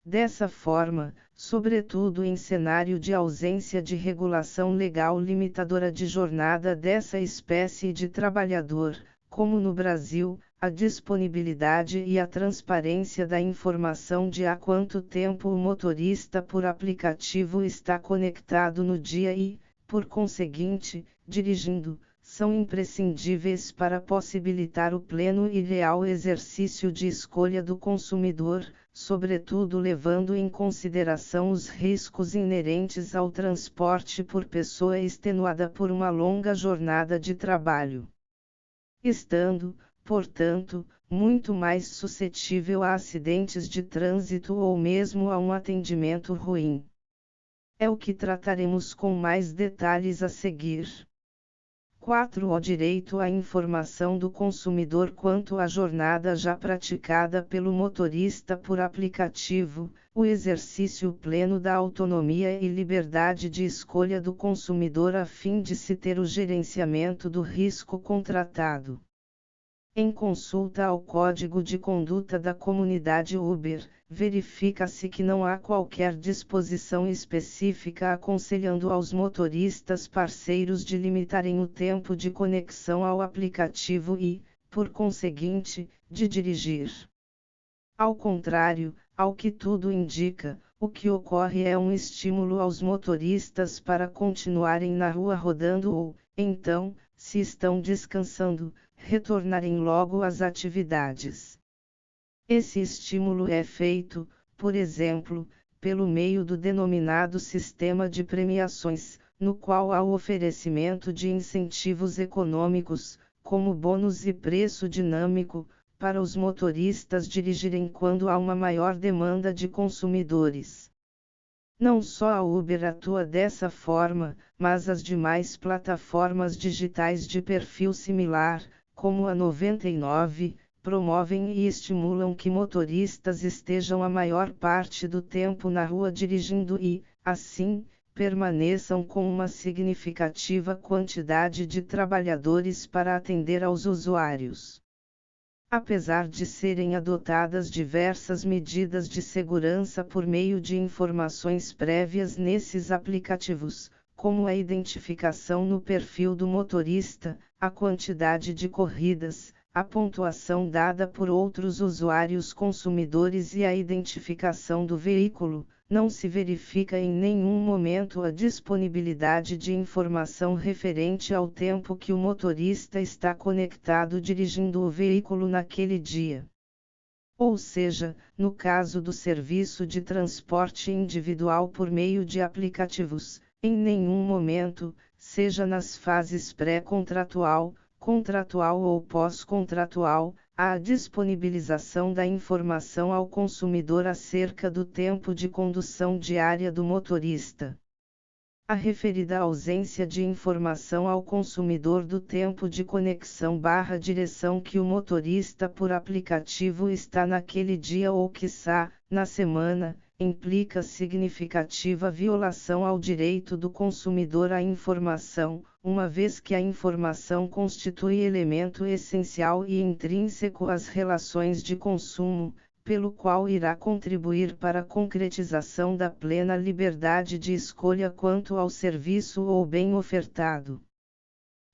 Dessa forma, sobretudo em cenário de ausência de regulação legal limitadora de jornada dessa espécie de trabalhador, como no Brasil, a disponibilidade e a transparência da informação de há quanto tempo o motorista por aplicativo está conectado no dia e, por conseguinte, dirigindo, são imprescindíveis para possibilitar o pleno e real exercício de escolha do consumidor, sobretudo levando em consideração os riscos inerentes ao transporte por pessoa extenuada por uma longa jornada de trabalho. Estando, portanto, muito mais suscetível a acidentes de trânsito ou mesmo a um atendimento ruim. É o que trataremos com mais detalhes a seguir. 4. O direito à informação do consumidor quanto à jornada já praticada pelo motorista por aplicativo, o exercício pleno da autonomia e liberdade de escolha do consumidor a fim de se ter o gerenciamento do risco contratado. Em consulta ao Código de Conduta da Comunidade Uber, verifica-se que não há qualquer disposição específica aconselhando aos motoristas parceiros de limitarem o tempo de conexão ao aplicativo e, por conseguinte, de dirigir. Ao contrário, ao que tudo indica, o que ocorre é um estímulo aos motoristas para continuarem na rua rodando ou, então, se estão descansando, retornarem logo às atividades. Esse estímulo é feito, por exemplo, pelo meio do denominado sistema de premiações, no qual há o oferecimento de incentivos econômicos, como bônus e preço dinâmico, para os motoristas dirigirem quando há uma maior demanda de consumidores. Não só a Uber atua dessa forma, mas as demais plataformas digitais de perfil similar, como a 99, promovem e estimulam que motoristas estejam a maior parte do tempo na rua dirigindo e, assim, permaneçam com uma significativa quantidade de trabalhadores para atender aos usuários. Apesar de serem adotadas diversas medidas de segurança por meio de informações prévias nesses aplicativos, como a identificação no perfil do motorista, a quantidade de corridas, a pontuação dada por outros usuários consumidores e a identificação do veículo, não se verifica em nenhum momento a disponibilidade de informação referente ao tempo que o motorista está conectado dirigindo o veículo naquele dia. Ou seja, no caso do serviço de transporte individual por meio de aplicativos, em nenhum momento, seja nas fases pré-contratual, contratual ou pós-contratual, há a disponibilização da informação ao consumidor acerca do tempo de condução diária do motorista. A referida ausência de informação ao consumidor do tempo de conexão/direção que o motorista por aplicativo está naquele dia ou quiçá, na semana, implica significativa violação ao direito do consumidor à informação, uma vez que a informação constitui elemento essencial e intrínseco às relações de consumo, pelo qual irá contribuir para a concretização da plena liberdade de escolha quanto ao serviço ou bem ofertado.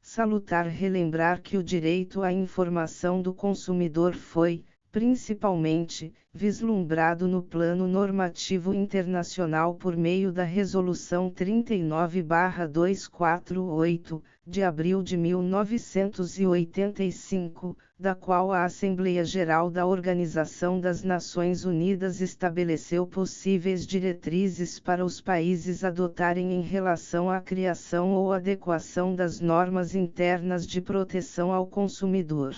Salutar relembrar que o direito à informação do consumidor foi, principalmente, vislumbrado no plano normativo internacional por meio da Resolução 39/248, de abril de 1985, da qual a Assembleia Geral da Organização das Nações Unidas estabeleceu possíveis diretrizes para os países adotarem em relação à criação ou adequação das normas internas de proteção ao consumidor.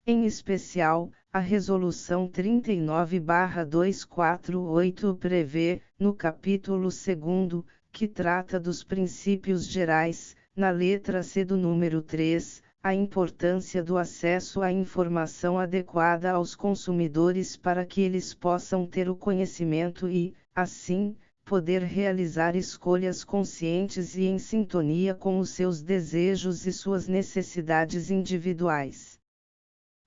Em especial, a Resolução 39/248 prevê, no capítulo 2º, que trata dos princípios gerais, na letra C do número 3, a importância do acesso à informação adequada aos consumidores para que eles possam ter o conhecimento e, assim, poder realizar escolhas conscientes e em sintonia com os seus desejos e suas necessidades individuais.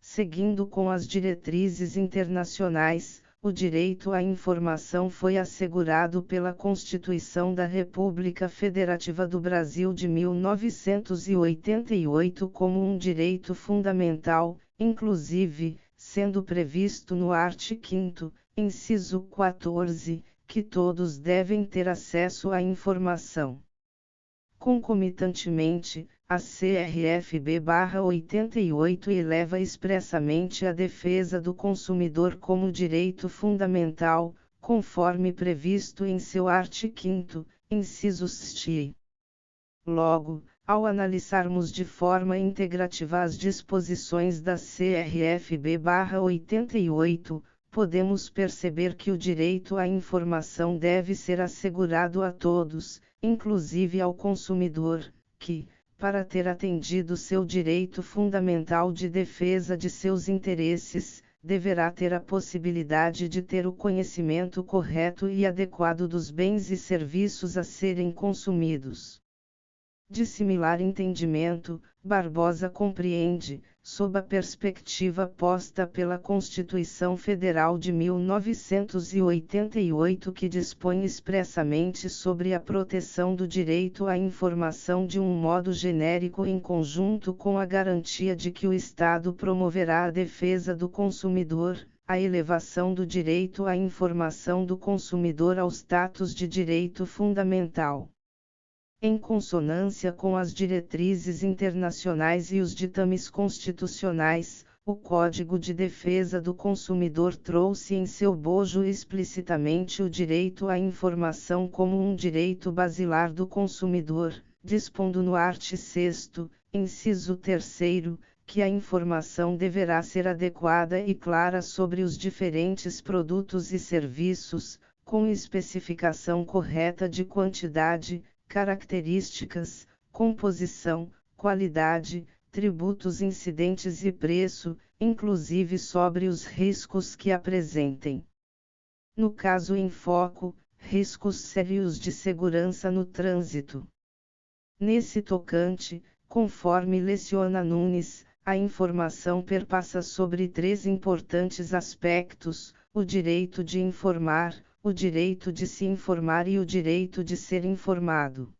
Seguindo com as diretrizes internacionais, o direito à informação foi assegurado pela Constituição da República Federativa do Brasil de 1988 como um direito fundamental, inclusive, sendo previsto no artigo 5º, inciso 14, que todos devem ter acesso à informação. Concomitantemente, a CRFB/88 eleva expressamente a defesa do consumidor como direito fundamental, conforme previsto em seu artigo 5º, inciso 6. Logo, ao analisarmos de forma integrativa as disposições da CRFB/88, podemos perceber que o direito à informação deve ser assegurado a todos, inclusive ao consumidor, que, para ter atendido seu direito fundamental de defesa de seus interesses, deverá ter a possibilidade de ter o conhecimento correto e adequado dos bens e serviços a serem consumidos. De similar entendimento, Barbosa compreende, sob a perspectiva posta pela Constituição Federal de 1988 que dispõe expressamente sobre a proteção do direito à informação de um modo genérico em conjunto com a garantia de que o Estado promoverá a defesa do consumidor, a elevação do direito à informação do consumidor ao status de direito fundamental. Em consonância com as diretrizes internacionais e os ditames constitucionais, o Código de Defesa do Consumidor trouxe em seu bojo explicitamente o direito à informação como um direito basilar do consumidor, dispondo no artigo 6º, inciso 3º, que a informação deverá ser adequada e clara sobre os diferentes produtos e serviços, com especificação correta de quantidade, características, composição, qualidade, tributos incidentes e preço, inclusive sobre os riscos que apresentem. No caso em foco, riscos sérios de segurança no trânsito. Nesse tocante, conforme leciona Nunes, a informação perpassa sobre 3 importantes aspectos: o direito de informar, o direito de se informar e o direito de ser informado.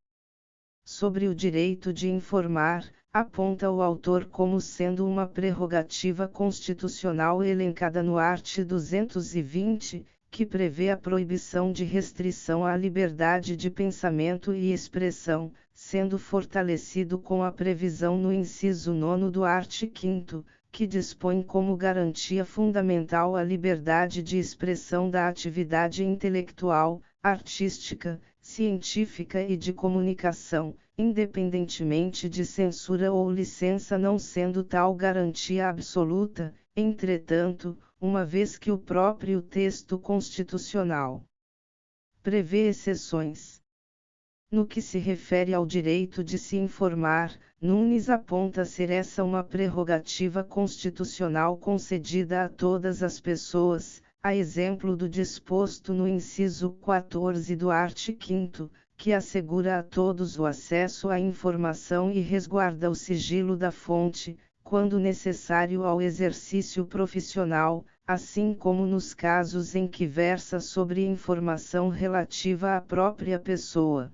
Sobre o direito de informar, aponta o autor como sendo uma prerrogativa constitucional elencada no art. 220, que prevê a proibição de restrição à liberdade de pensamento e expressão, sendo fortalecido com a previsão no inciso 9 do art. 5º, que dispõe como garantia fundamental a liberdade de expressão da atividade intelectual, artística, científica e de comunicação, independentemente de censura ou licença, não sendo tal garantia absoluta, entretanto, uma vez que o próprio texto constitucional prevê exceções. No que se refere ao direito de se informar, Nunes aponta ser essa uma prerrogativa constitucional concedida a todas as pessoas, a exemplo do disposto no inciso 14 do art. 5º, que assegura a todos o acesso à informação e resguarda o sigilo da fonte, quando necessário ao exercício profissional, assim como nos casos em que versa sobre informação relativa à própria pessoa.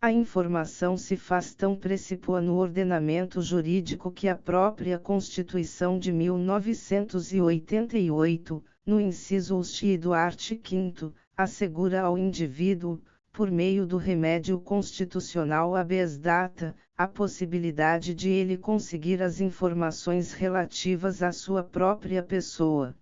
A informação se faz tão precípua no ordenamento jurídico que a própria Constituição de 1988, no inciso X do art. 5º, assegura ao indivíduo, por meio do remédio constitucional habeas data, a possibilidade de ele conseguir as informações relativas à sua própria pessoa.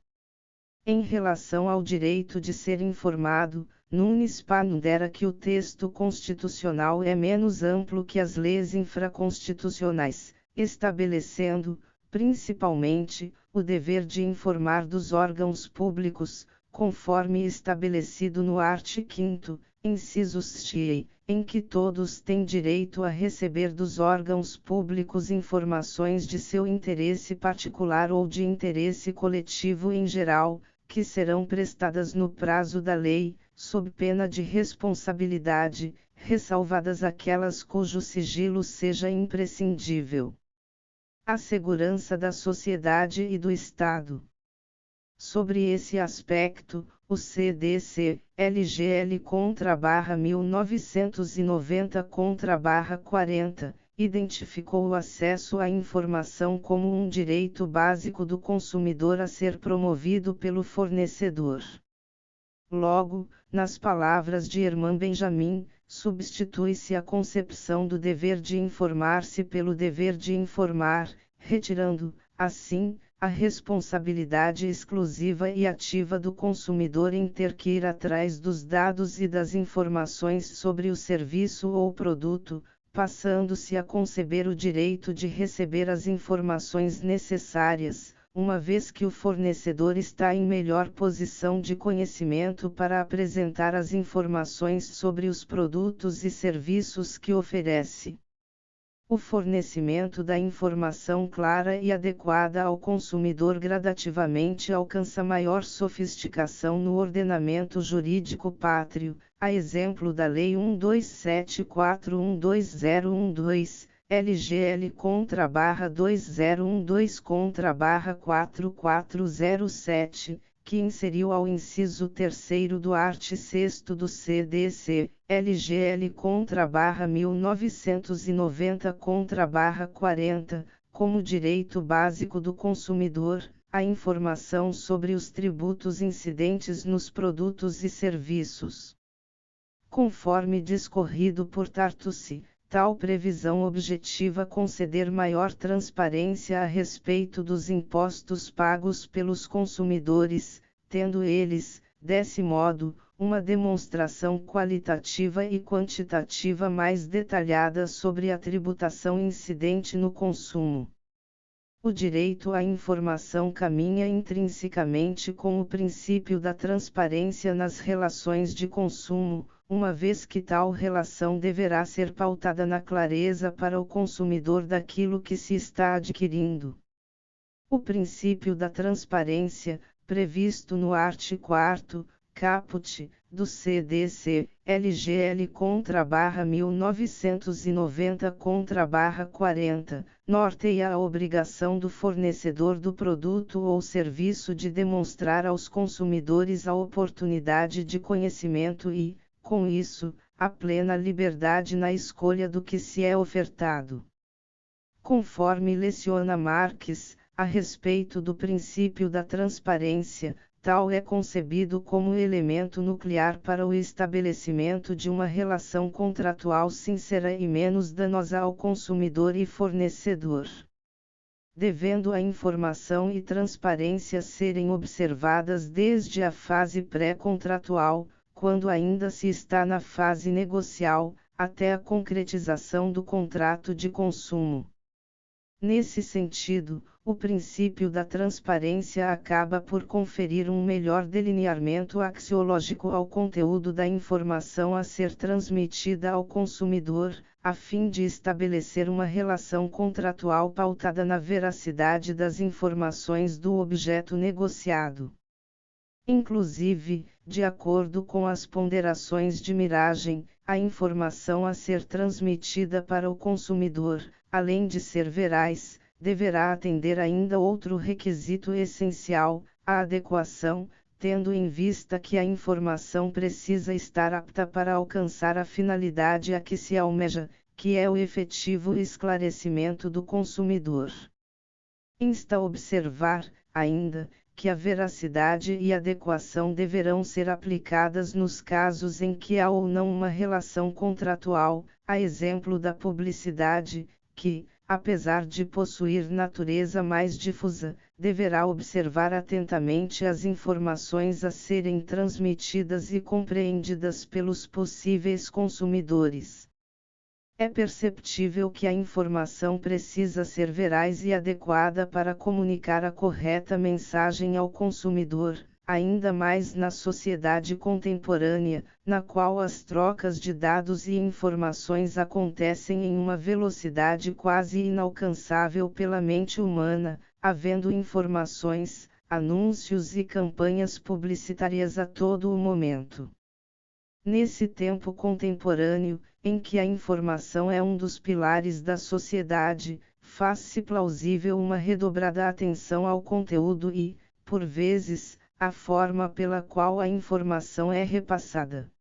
Em relação ao direito de ser informado, Nunes pondera que o texto constitucional é menos amplo que as leis infraconstitucionais, estabelecendo, principalmente, o dever de informar dos órgãos públicos, conforme estabelecido no art. 5º, incisos X, em que todos têm direito a receber dos órgãos públicos informações de seu interesse particular ou de interesse coletivo em geral, que serão prestadas no prazo da lei, sob pena de responsabilidade, ressalvadas aquelas cujo sigilo seja imprescindível. A segurança da sociedade e do Estado. Sobre esse aspecto, o CDC-LGL contra 1990 contra 40, identificou o acesso à informação como um direito básico do consumidor a ser promovido pelo fornecedor. Logo, nas palavras de Hermann Benjamin, substitui-se a concepção do dever de informar-se pelo dever de informar, retirando, assim, a responsabilidade exclusiva e ativa do consumidor em ter que ir atrás dos dados e das informações sobre o serviço ou produto, passando-se a conceber o direito de receber as informações necessárias, uma vez que o fornecedor está em melhor posição de conhecimento para apresentar as informações sobre os produtos e serviços que oferece. O fornecimento da informação clara e adequada ao consumidor gradativamente alcança maior sofisticação no ordenamento jurídico pátrio, a exemplo da Lei 1274/12012, LGL contra /2012 contra /4407, que inseriu ao inciso 3º do art. 6º do CDC, LGL contra /1990 contra /40, como direito básico do consumidor, a informação sobre os tributos incidentes nos produtos e serviços. Conforme discorrido por Tartucci, tal previsão objetiva conceder maior transparência a respeito dos impostos pagos pelos consumidores, tendo eles, desse modo, uma demonstração qualitativa e quantitativa mais detalhada sobre a tributação incidente no consumo. O direito à informação caminha intrinsecamente com o princípio da transparência nas relações de consumo, uma vez que tal relação deverá ser pautada na clareza para o consumidor daquilo que se está adquirindo. O princípio da transparência, previsto no art. 4º, caput, do CDC, LGL contra /1990 contra /40, norteia a obrigação do fornecedor do produto ou serviço de demonstrar aos consumidores a oportunidade de conhecimento e, com isso, a plena liberdade na escolha do que se é ofertado. Conforme leciona Marx, a respeito do princípio da transparência, tal é concebido como elemento nuclear para o estabelecimento de uma relação contratual sincera e menos danosa ao consumidor e fornecedor. Devendo a informação e transparência serem observadas desde a fase pré-contratual, quando ainda se está na fase negocial, até a concretização do contrato de consumo. Nesse sentido, o princípio da transparência acaba por conferir um melhor delineamento axiológico ao conteúdo da informação a ser transmitida ao consumidor, a fim de estabelecer uma relação contratual pautada na veracidade das informações do objeto negociado. Inclusive, de acordo com as ponderações de Miragem, a informação a ser transmitida para o consumidor, além de ser veraz, deverá atender ainda outro requisito essencial, a adequação, tendo em vista que a informação precisa estar apta para alcançar a finalidade a que se almeja, que é o efetivo esclarecimento do consumidor. Insta a observar, ainda, que a veracidade e adequação deverão ser aplicadas nos casos em que há ou não uma relação contratual, a exemplo da publicidade, que, apesar de possuir natureza mais difusa, deverá observar atentamente as informações a serem transmitidas e compreendidas pelos possíveis consumidores. É perceptível que a informação precisa ser veraz e adequada para comunicar a correta mensagem ao consumidor, ainda mais na sociedade contemporânea, na qual as trocas de dados e informações acontecem em uma velocidade quase inalcançável pela mente humana, havendo informações, anúncios e campanhas publicitárias a todo o momento. Nesse tempo contemporâneo, em que a informação é um dos pilares da sociedade, faz-se plausível uma redobrada atenção ao conteúdo e, por vezes, à forma pela qual a informação é repassada.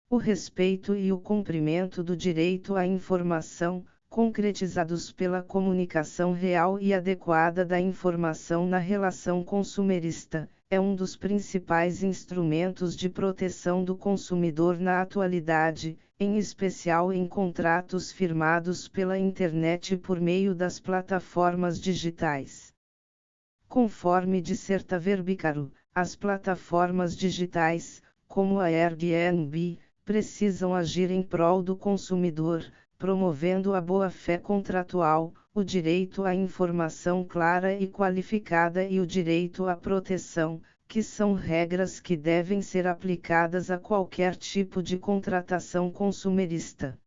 O respeito e o cumprimento do direito à informação, concretizados pela comunicação real e adequada da informação na relação consumerista, é um dos principais instrumentos de proteção do consumidor na atualidade, em especial em contratos firmados pela internet por meio das plataformas digitais. Conforme disserta Verbicaro, as plataformas digitais, como a Airbnb, precisam agir em prol do consumidor, promovendo a boa-fé contratual, o direito à informação clara e qualificada e o direito à proteção, que são regras que devem ser aplicadas a qualquer tipo de contratação consumerista.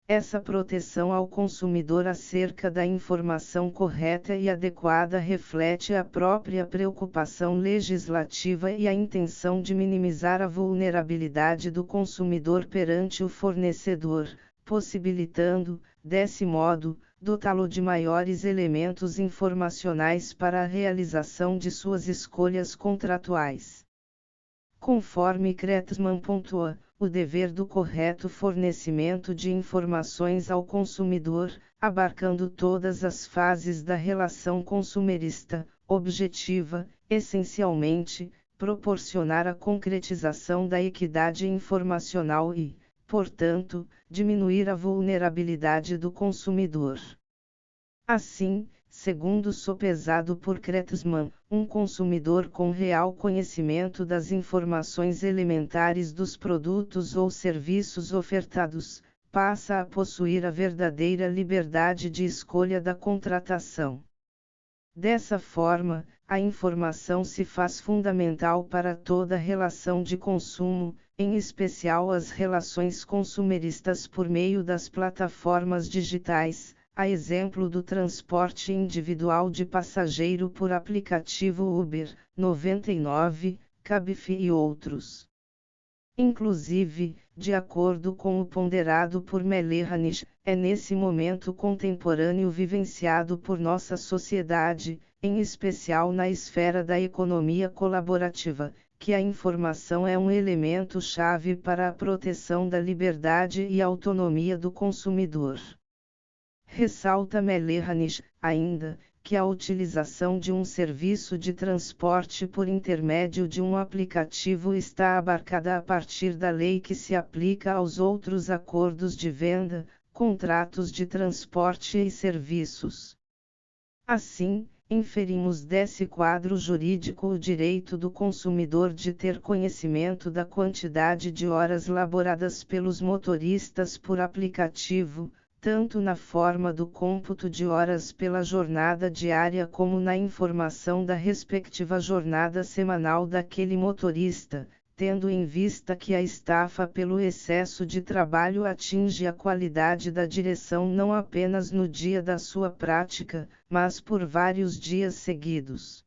Essa proteção ao consumidor acerca da informação correta e adequada reflete a própria preocupação legislativa e a intenção de minimizar a vulnerabilidade do consumidor perante o fornecedor, possibilitando, desse modo, dotá-lo de maiores elementos informacionais para a realização de suas escolhas contratuais. Conforme Kreutzmann pontua, o dever do correto fornecimento de informações ao consumidor, abarcando todas as fases da relação consumerista, objetiva, essencialmente, proporcionar a concretização da equidade informacional e, portanto, diminuir a vulnerabilidade do consumidor. Assim, segundo sopesado por Kreutzmann, um consumidor com real conhecimento das informações elementares dos produtos ou serviços ofertados, passa a possuir a verdadeira liberdade de escolha da contratação. Dessa forma, a informação se faz fundamental para toda relação de consumo, em especial as relações consumeristas por meio das plataformas digitais, a exemplo do transporte individual de passageiro por aplicativo Uber, 99, Cabify e outros. Inclusive, de acordo com o ponderado por Melleranisch, é nesse momento contemporâneo vivenciado por nossa sociedade, em especial na esfera da economia colaborativa, que a informação é um elemento-chave para a proteção da liberdade e autonomia do consumidor. Ressalta Melleranish, ainda, que a utilização de um serviço de transporte por intermédio de um aplicativo está abarcada a partir da lei que se aplica aos outros acordos de venda, contratos de transporte e serviços. Assim, inferimos desse quadro jurídico o direito do consumidor de ter conhecimento da quantidade de horas laboradas pelos motoristas por aplicativo, tanto na forma do cômputo de horas pela jornada diária como na informação da respectiva jornada semanal daquele motorista, tendo em vista que a estafa pelo excesso de trabalho atinge a qualidade da direção não apenas no dia da sua prática, mas por vários dias seguidos.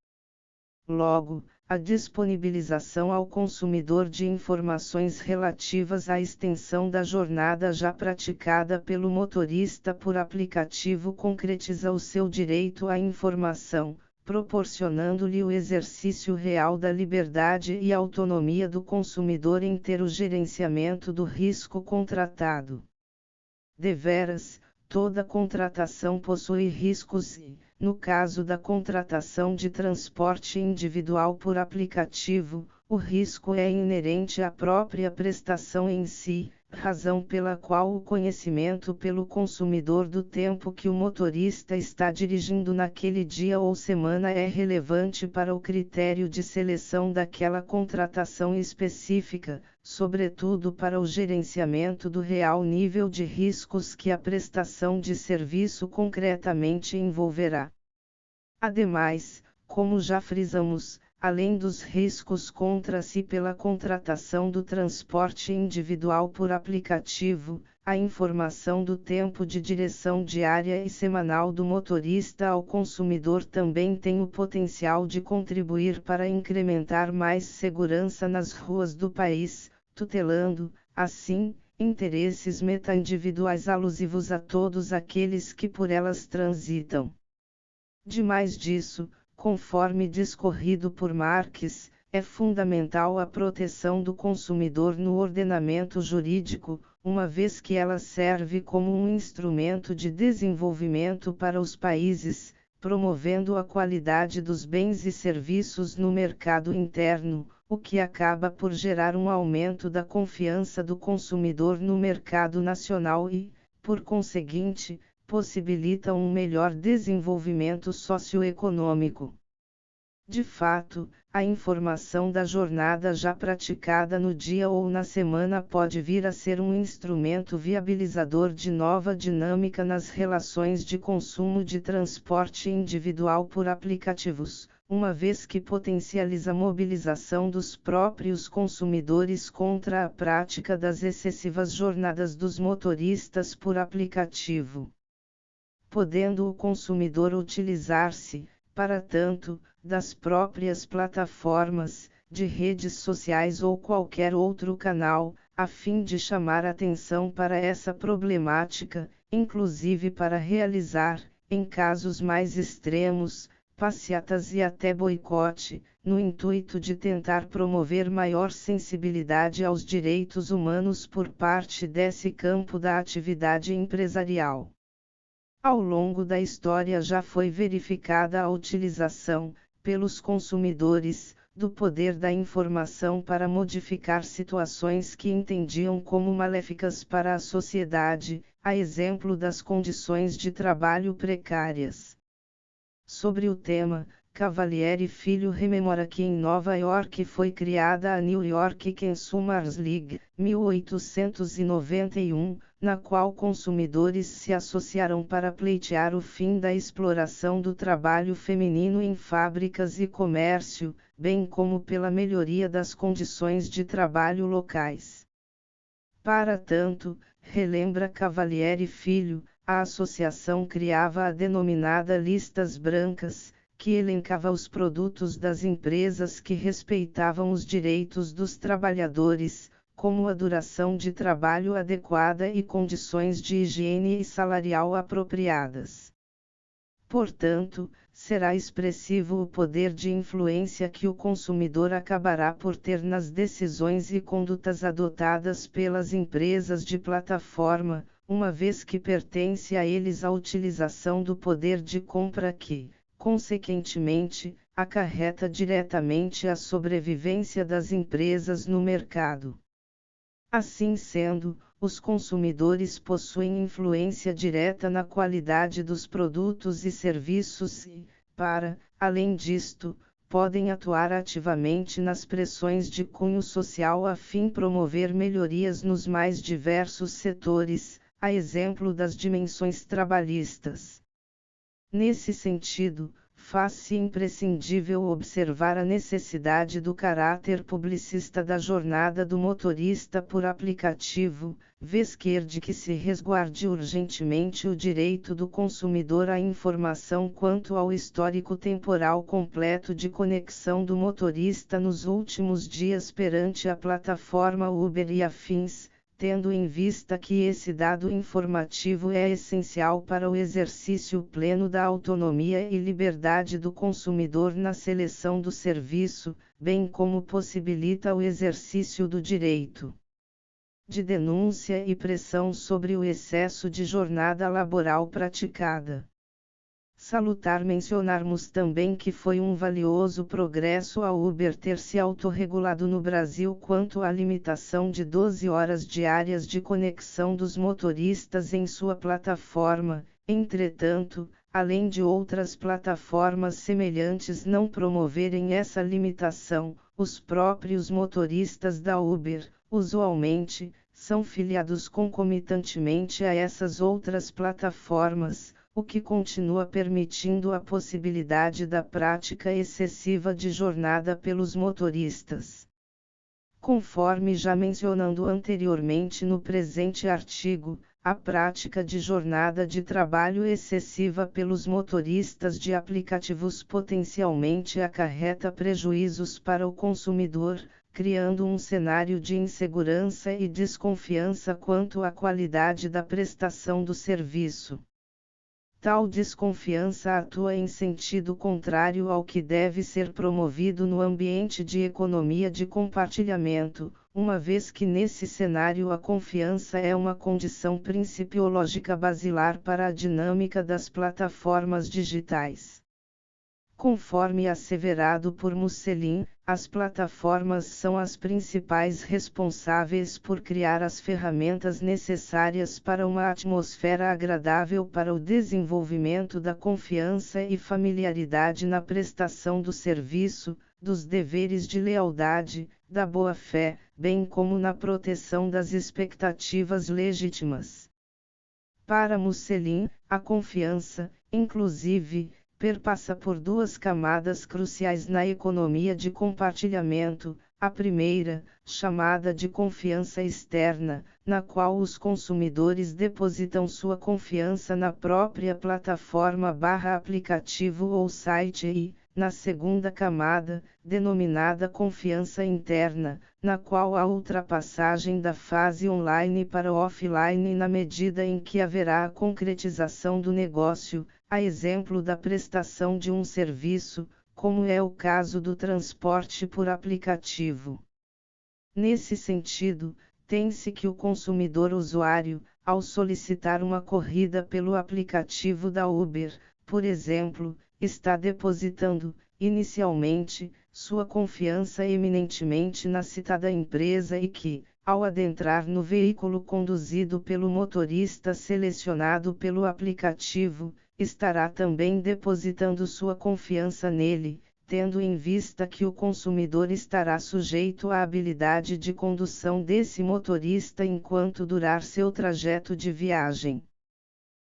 Logo, a disponibilização ao consumidor de informações relativas à extensão da jornada já praticada pelo motorista por aplicativo concretiza o seu direito à informação, proporcionando-lhe o exercício real da liberdade e autonomia do consumidor em ter o gerenciamento do risco contratado. Deveras, toda contratação possui riscos e, no caso da contratação de transporte individual por aplicativo, o risco é inerente à própria prestação em si, razão pela qual o conhecimento pelo consumidor do tempo que o motorista está dirigindo naquele dia ou semana é relevante para o critério de seleção daquela contratação específica, sobretudo para o gerenciamento do real nível de riscos que a prestação de serviço concretamente envolverá. Ademais, como já frisamos, além dos riscos contra si pela contratação do transporte individual por aplicativo, a informação do tempo de direção diária e semanal do motorista ao consumidor também tem o potencial de contribuir para incrementar mais segurança nas ruas do país, tutelando, assim, interesses meta-individuais alusivos a todos aqueles que por elas transitam. Demais disso, conforme discorrido por Marques, é fundamental a proteção do consumidor no ordenamento jurídico, uma vez que ela serve como um instrumento de desenvolvimento para os países, promovendo a qualidade dos bens e serviços no mercado interno, o que acaba por gerar um aumento da confiança do consumidor no mercado nacional e, por conseguinte, possibilita um melhor desenvolvimento socioeconômico. De fato, a informação da jornada já praticada no dia ou na semana pode vir a ser um instrumento viabilizador de nova dinâmica nas relações de consumo de transporte individual por aplicativos, uma vez que potencializa a mobilização dos próprios consumidores contra a prática das excessivas jornadas dos motoristas por aplicativo. Podendo o consumidor utilizar-se, para tanto, das próprias plataformas, de redes sociais ou qualquer outro canal, a fim de chamar atenção para essa problemática, inclusive para realizar, em casos mais extremos, passeatas e até boicote, no intuito de tentar promover maior sensibilidade aos direitos humanos por parte desse campo da atividade empresarial. Ao longo da história já foi verificada a utilização, pelos consumidores, do poder da informação para modificar situações que entendiam como maléficas para a sociedade, a exemplo das condições de trabalho precárias. Sobre o tema, Cavalieri Filho rememora que em Nova York foi criada a New York Consumers League, 1891, na qual consumidores se associaram para pleitear o fim da exploração do trabalho feminino em fábricas e comércio, bem como pela melhoria das condições de trabalho locais. Para tanto, relembra Cavalieri Filho, a associação criava a denominada Listas Brancas, que elencava os produtos das empresas que respeitavam os direitos dos trabalhadores, como a duração de trabalho adequada e condições de higiene e salarial apropriadas. Portanto, será expressivo o poder de influência que o consumidor acabará por ter nas decisões e condutas adotadas pelas empresas de plataforma, uma vez que pertence a eles a utilização do poder de compra que, consequentemente, acarreta diretamente a sobrevivência das empresas no mercado. Assim sendo, os consumidores possuem influência direta na qualidade dos produtos e serviços e, além disto, podem atuar ativamente nas pressões de cunho social a fim de promover melhorias nos mais diversos setores, a exemplo das dimensões trabalhistas. Nesse sentido, faz-se imprescindível observar a necessidade do caráter publicista da jornada do motorista por aplicativo, vez de que se resguarde urgentemente o direito do consumidor à informação quanto ao histórico temporal completo de conexão do motorista nos últimos dias perante a plataforma Uber e afins, tendo em vista que esse dado informativo é essencial para o exercício pleno da autonomia e liberdade do consumidor na seleção do serviço, bem como possibilita o exercício do direito de denúncia e pressão sobre o excesso de jornada laboral praticada. Salutar mencionarmos também que foi um valioso progresso a Uber ter se autorregulado no Brasil quanto à limitação de 12 horas diárias de conexão dos motoristas em sua plataforma. Entretanto, além de outras plataformas semelhantes não promoverem essa limitação, os próprios motoristas da Uber, usualmente, são filiados concomitantemente a essas outras plataformas, o que continua permitindo a possibilidade da prática excessiva de jornada pelos motoristas. Conforme já mencionando anteriormente no presente artigo, a prática de jornada de trabalho excessiva pelos motoristas de aplicativos potencialmente acarreta prejuízos para o consumidor, criando um cenário de insegurança e desconfiança quanto à qualidade da prestação do serviço. Tal desconfiança atua em sentido contrário ao que deve ser promovido no ambiente de economia de compartilhamento, uma vez que nesse cenário a confiança é uma condição principiológica basilar para a dinâmica das plataformas digitais. Conforme asseverado por Musselin, as plataformas são as principais responsáveis por criar as ferramentas necessárias para uma atmosfera agradável para o desenvolvimento da confiança e familiaridade na prestação do serviço, dos deveres de lealdade, da boa-fé, bem como na proteção das expectativas legítimas. Para Musselin, a confiança, inclusive, perpassa por duas camadas cruciais na economia de compartilhamento: a primeira, chamada de confiança externa, na qual os consumidores depositam sua confiança na própria plataforma/aplicativo ou site e, na segunda camada, denominada confiança interna, na qual a ultrapassagem da fase online para o offline na medida em que haverá a concretização do negócio, a exemplo da prestação de um serviço, como é o caso do transporte por aplicativo. Nesse sentido, tem-se que o consumidor usuário, ao solicitar uma corrida pelo aplicativo da Uber, por exemplo, está depositando, inicialmente, sua confiança eminentemente na citada empresa e que, ao adentrar no veículo conduzido pelo motorista selecionado pelo aplicativo, estará também depositando sua confiança nele, tendo em vista que o consumidor estará sujeito à habilidade de condução desse motorista enquanto durar seu trajeto de viagem.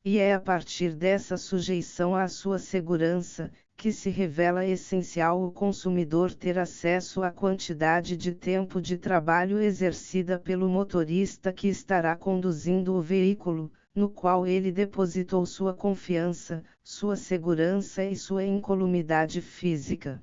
E é a partir dessa sujeição à sua segurança, que se revela essencial o consumidor ter acesso à quantidade de tempo de trabalho exercida pelo motorista que estará conduzindo o veículo, no qual ele depositou sua confiança, sua segurança e sua incolumidade física.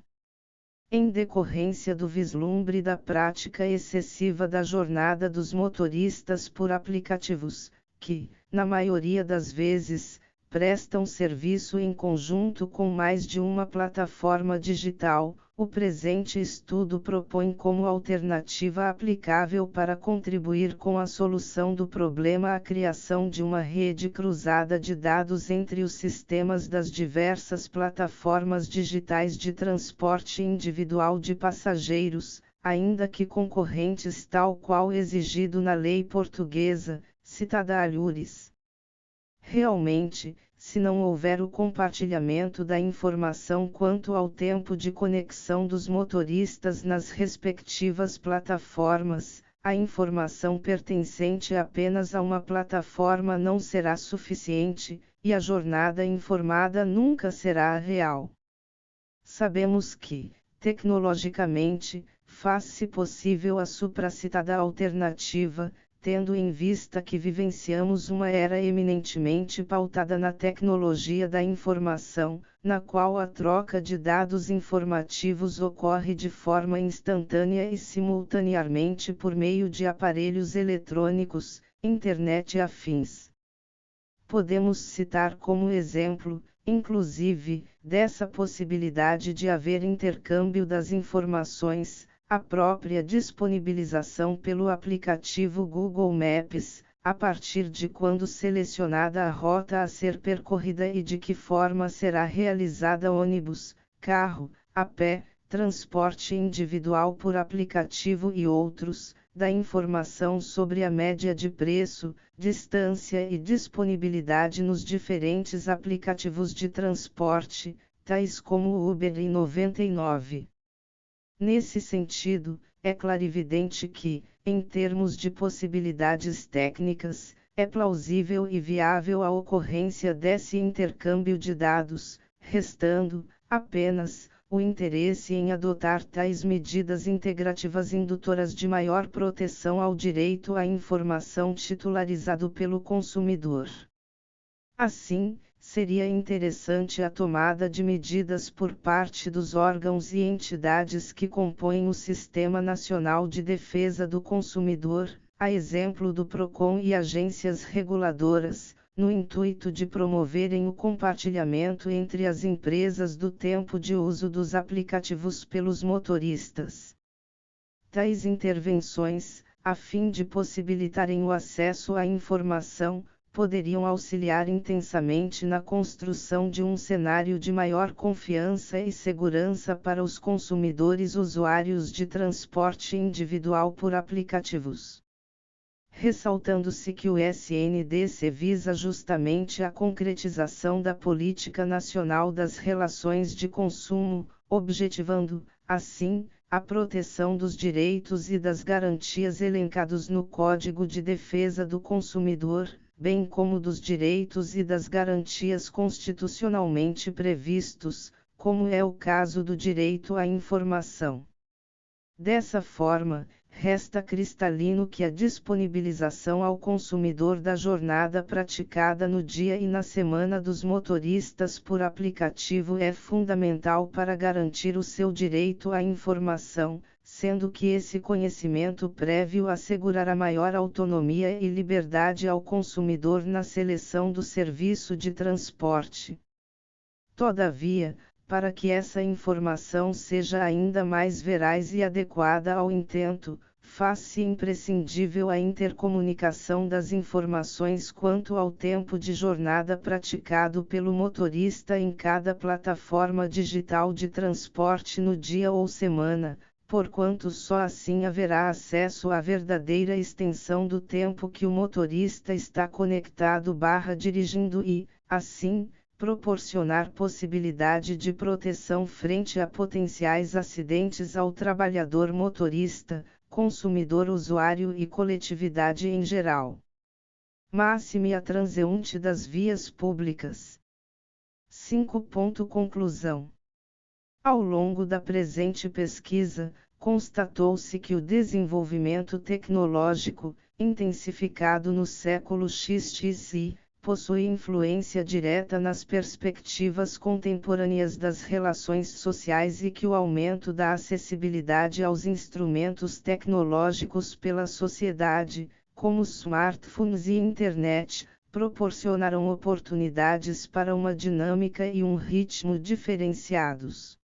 Em decorrência do vislumbre da prática excessiva da jornada dos motoristas por aplicativos, que, na maioria das vezes, prestam serviço em conjunto com mais de uma plataforma digital. O presente estudo propõe como alternativa aplicável para contribuir com a solução do problema a criação de uma rede cruzada de dados entre os sistemas das diversas plataformas digitais de transporte individual de passageiros, ainda que concorrentes tal qual exigido na lei portuguesa, citada alhures. Realmente, se não houver o compartilhamento da informação quanto ao tempo de conexão dos motoristas nas respectivas plataformas, a informação pertencente apenas a uma plataforma não será suficiente, e a jornada informada nunca será a real. Sabemos que, tecnologicamente, faz-se possível a supracitada alternativa, tendo em vista que vivenciamos uma era eminentemente pautada na tecnologia da informação, na qual a troca de dados informativos ocorre de forma instantânea e simultaneamente por meio de aparelhos eletrônicos, internet e afins. Podemos citar como exemplo, inclusive, dessa possibilidade de haver intercâmbio das informações, a própria disponibilização pelo aplicativo Google Maps, a partir de quando selecionada a rota a ser percorrida e de que forma será realizada ônibus, carro, a pé, transporte individual por aplicativo e outros, da informação sobre a média de preço, distância e disponibilidade nos diferentes aplicativos de transporte, tais como o Uber e 99. Nesse sentido, é clarividente que, em termos de possibilidades técnicas, é plausível e viável a ocorrência desse intercâmbio de dados, restando, apenas, o interesse em adotar tais medidas integrativas indutoras de maior proteção ao direito à informação titularizado pelo consumidor. Assim, seria interessante a tomada de medidas por parte dos órgãos e entidades que compõem o Sistema Nacional de Defesa do Consumidor, a exemplo do PROCON e agências reguladoras, no intuito de promoverem o compartilhamento entre as empresas do tempo de uso dos aplicativos pelos motoristas. Tais intervenções, a fim de possibilitarem o acesso à informação, poderiam auxiliar intensamente na construção de um cenário de maior confiança e segurança para os consumidores usuários de transporte individual por aplicativos. Ressaltando-se que o SNDC visa justamente a concretização da Política Nacional das Relações de Consumo, objetivando, assim, a proteção dos direitos e das garantias elencados no Código de Defesa do Consumidor, bem como dos direitos e das garantias constitucionalmente previstos, como é o caso do direito à informação. Dessa forma, resta cristalino que a disponibilização ao consumidor da jornada praticada no dia e na semana dos motoristas por aplicativo é fundamental para garantir o seu direito à informação, sendo que esse conhecimento prévio assegurará maior autonomia e liberdade ao consumidor na seleção do serviço de transporte. Todavia, para que essa informação seja ainda mais veraz e adequada ao intento, faz-se imprescindível a intercomunicação das informações quanto ao tempo de jornada praticado pelo motorista em cada plataforma digital de transporte no dia ou semana, porquanto só assim haverá acesso à verdadeira extensão do tempo que o motorista está conectado/dirigindo e, assim, proporcionar possibilidade de proteção frente a potenciais acidentes ao trabalhador motorista, consumidor usuário e coletividade em geral. Máxime a transeunte das vias públicas. 5. Conclusão. Ao longo da presente pesquisa, constatou-se que o desenvolvimento tecnológico, intensificado no século XXI, possui influência direta nas perspectivas contemporâneas das relações sociais e que o aumento da acessibilidade aos instrumentos tecnológicos pela sociedade, como smartphones e internet, proporcionaram oportunidades para uma dinâmica e um ritmo diferenciados.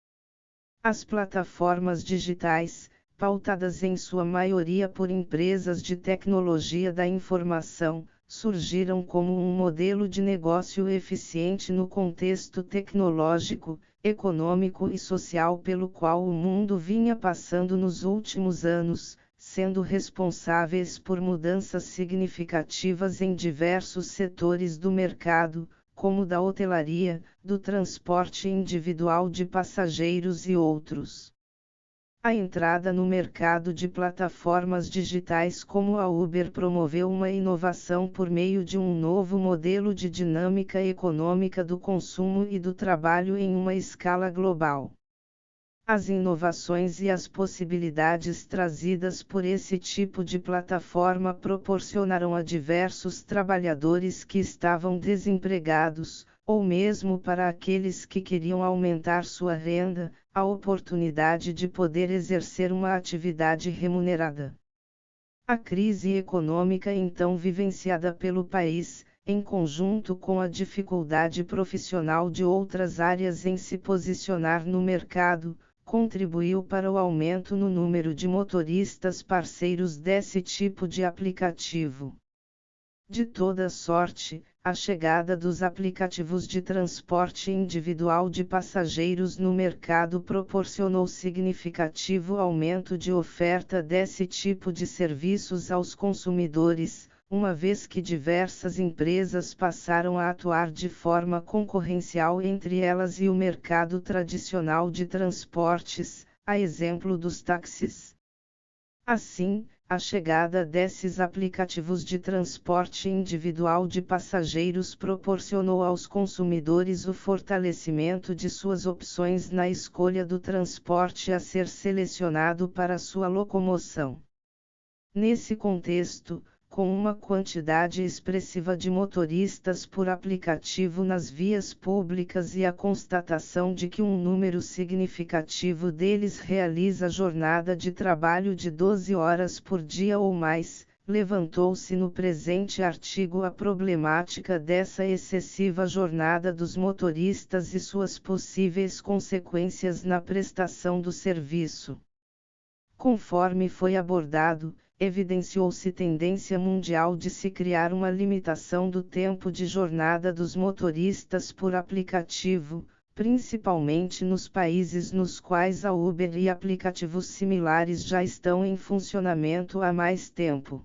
As plataformas digitais, pautadas em sua maioria por empresas de tecnologia da informação, surgiram como um modelo de negócio eficiente no contexto tecnológico, econômico e social pelo qual o mundo vinha passando nos últimos anos, sendo responsáveis por mudanças significativas em diversos setores do mercado, como da hotelaria, do transporte individual de passageiros e outros. A entrada no mercado de plataformas digitais como a Uber promoveu uma inovação por meio de um novo modelo de dinâmica econômica do consumo e do trabalho em uma escala global. As inovações e as possibilidades trazidas por esse tipo de plataforma proporcionaram a diversos trabalhadores que estavam desempregados, ou mesmo para aqueles que queriam aumentar sua renda, a oportunidade de poder exercer uma atividade remunerada. A crise econômica então vivenciada pelo país, em conjunto com a dificuldade profissional de outras áreas em se posicionar no mercado, contribuiu para o aumento no número de motoristas parceiros desse tipo de aplicativo. De toda sorte, a chegada dos aplicativos de transporte individual de passageiros no mercado proporcionou significativo aumento de oferta desse tipo de serviços aos consumidores, uma vez que diversas empresas passaram a atuar de forma concorrencial entre elas e o mercado tradicional de transportes, a exemplo dos táxis. Assim, a chegada desses aplicativos de transporte individual de passageiros proporcionou aos consumidores o fortalecimento de suas opções na escolha do transporte a ser selecionado para sua locomoção. Nesse contexto, com uma quantidade expressiva de motoristas por aplicativo nas vias públicas e a constatação de que um número significativo deles realiza jornada de trabalho de 12 horas por dia ou mais, levantou-se no presente artigo a problemática dessa excessiva jornada dos motoristas e suas possíveis consequências na prestação do serviço. Conforme foi abordado, evidenciou-se tendência mundial de se criar uma limitação do tempo de jornada dos motoristas por aplicativo, principalmente nos países nos quais a Uber e aplicativos similares já estão em funcionamento há mais tempo.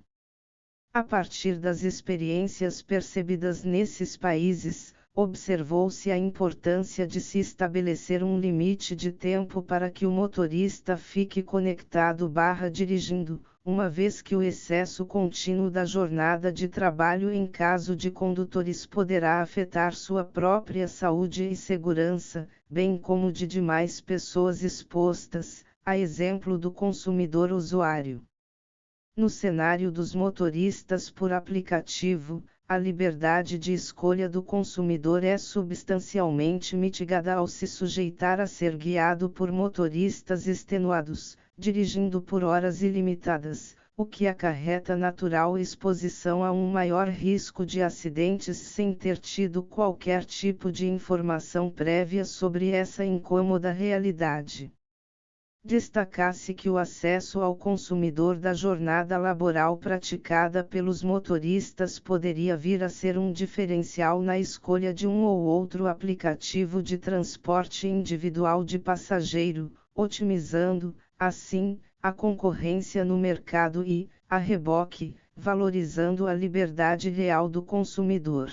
A partir das experiências percebidas nesses países, observou-se a importância de se estabelecer um limite de tempo para que o motorista fique conectado/dirigindo, uma vez que o excesso contínuo da jornada de trabalho em caso de condutores poderá afetar sua própria saúde e segurança, bem como de demais pessoas expostas, a exemplo do consumidor usuário. No cenário dos motoristas por aplicativo, a liberdade de escolha do consumidor é substancialmente mitigada ao se sujeitar a ser guiado por motoristas extenuados, dirigindo por horas ilimitadas, o que acarreta natural exposição a um maior risco de acidentes sem ter tido qualquer tipo de informação prévia sobre essa incômoda realidade. Destaca-se que o acesso ao consumidor da jornada laboral praticada pelos motoristas poderia vir a ser um diferencial na escolha de um ou outro aplicativo de transporte individual de passageiro, otimizando, assim, a concorrência no mercado e, a reboque, valorizando a liberdade real do consumidor.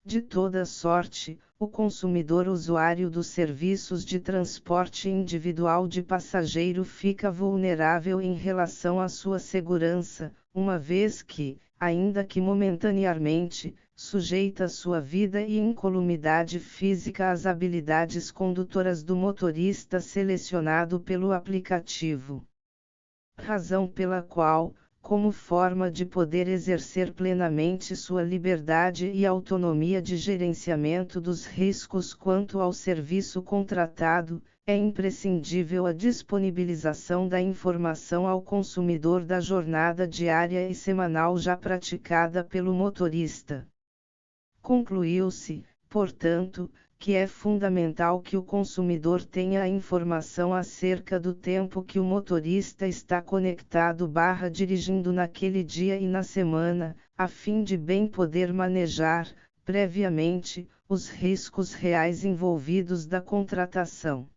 De toda sorte, o consumidor usuário dos serviços de transporte individual de passageiro fica vulnerável em relação à sua segurança, uma vez que, ainda que momentaneamente, sujeita sua vida e incolumidade física às habilidades condutoras do motorista selecionado pelo aplicativo. Razão pela qual, como forma de poder exercer plenamente sua liberdade e autonomia de gerenciamento dos riscos quanto ao serviço contratado, é imprescindível a disponibilização da informação ao consumidor da jornada diária e semanal já praticada pelo motorista. Concluiu-se, portanto, que é fundamental que o consumidor tenha a informação acerca do tempo que o motorista está conectado/dirigindo naquele dia e na semana, a fim de bem poder manejar, previamente, os riscos reais envolvidos da contratação.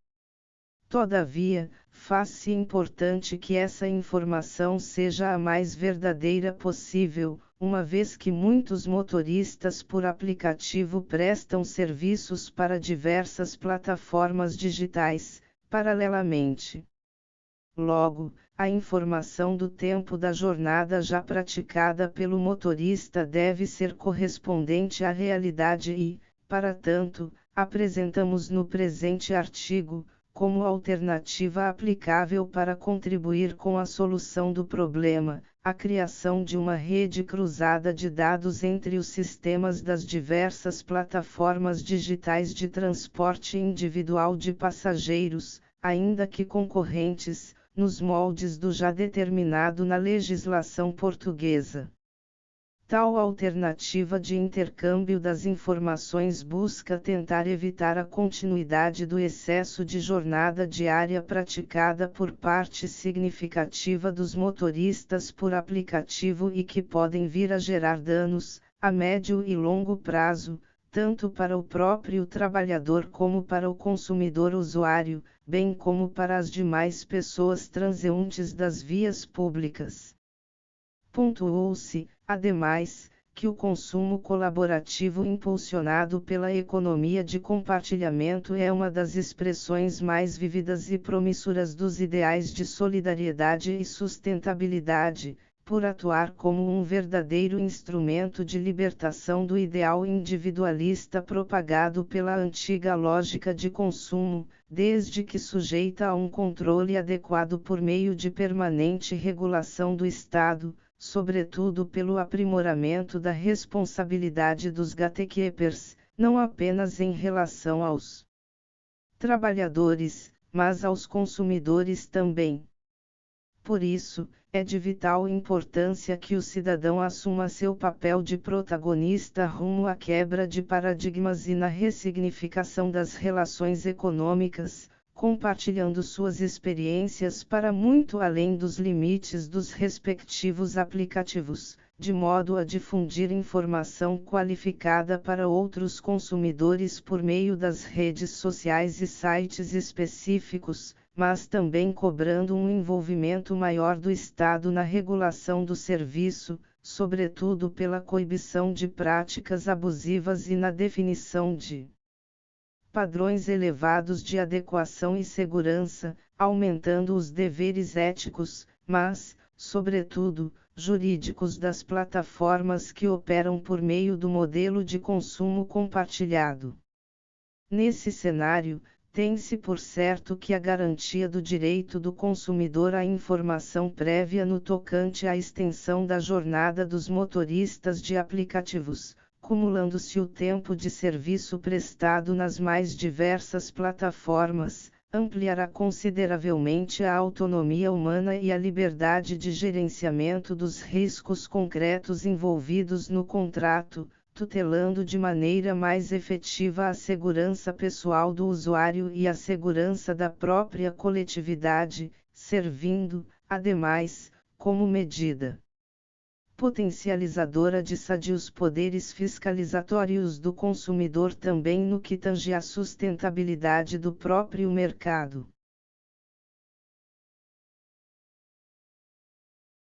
Todavia, faz-se importante que essa informação seja a mais verdadeira possível, uma vez que muitos motoristas por aplicativo prestam serviços para diversas plataformas digitais, paralelamente. Logo, a informação do tempo da jornada já praticada pelo motorista deve ser correspondente à realidade e, para tanto, apresentamos no presente artigo, como alternativa aplicável para contribuir com a solução do problema, a criação de uma rede cruzada de dados entre os sistemas das diversas plataformas digitais de transporte individual de passageiros, ainda que concorrentes, nos moldes do já determinado na legislação portuguesa. Tal alternativa de intercâmbio das informações busca tentar evitar a continuidade do excesso de jornada diária praticada por parte significativa dos motoristas por aplicativo e que podem vir a gerar danos, a médio e longo prazo, tanto para o próprio trabalhador como para o consumidor usuário, bem como para as demais pessoas transeuntes das vias públicas. Pontuou-se, ademais, que o consumo colaborativo impulsionado pela economia de compartilhamento é uma das expressões mais vívidas e promissoras dos ideais de solidariedade e sustentabilidade, por atuar como um verdadeiro instrumento de libertação do ideal individualista propagado pela antiga lógica de consumo, desde que sujeita a um controle adequado por meio de permanente regulação do Estado, sobretudo pelo aprimoramento da responsabilidade dos gatekeepers, não apenas em relação aos trabalhadores, mas aos consumidores também. Por isso, é de vital importância que o cidadão assuma seu papel de protagonista rumo à quebra de paradigmas e na ressignificação das relações econômicas, compartilhando suas experiências para muito além dos limites dos respectivos aplicativos, de modo a difundir informação qualificada para outros consumidores por meio das redes sociais e sites específicos, mas também cobrando um envolvimento maior do Estado na regulação do serviço, sobretudo pela coibição de práticas abusivas e na definição de padrões elevados de adequação e segurança, aumentando os deveres éticos, mas, sobretudo, jurídicos das plataformas que operam por meio do modelo de consumo compartilhado. Nesse cenário, tem-se por certo que a garantia do direito do consumidor à informação prévia no tocante à extensão da jornada dos motoristas de aplicativos, cumulando-se o tempo de serviço prestado nas mais diversas plataformas, ampliará consideravelmente a autonomia humana e a liberdade de gerenciamento dos riscos concretos envolvidos no contrato, tutelando de maneira mais efetiva a segurança pessoal do usuário e a segurança da própria coletividade, servindo, ademais, como medida potencializadora de sadios poderes fiscalizatórios do consumidor também no que tange à sustentabilidade do próprio mercado.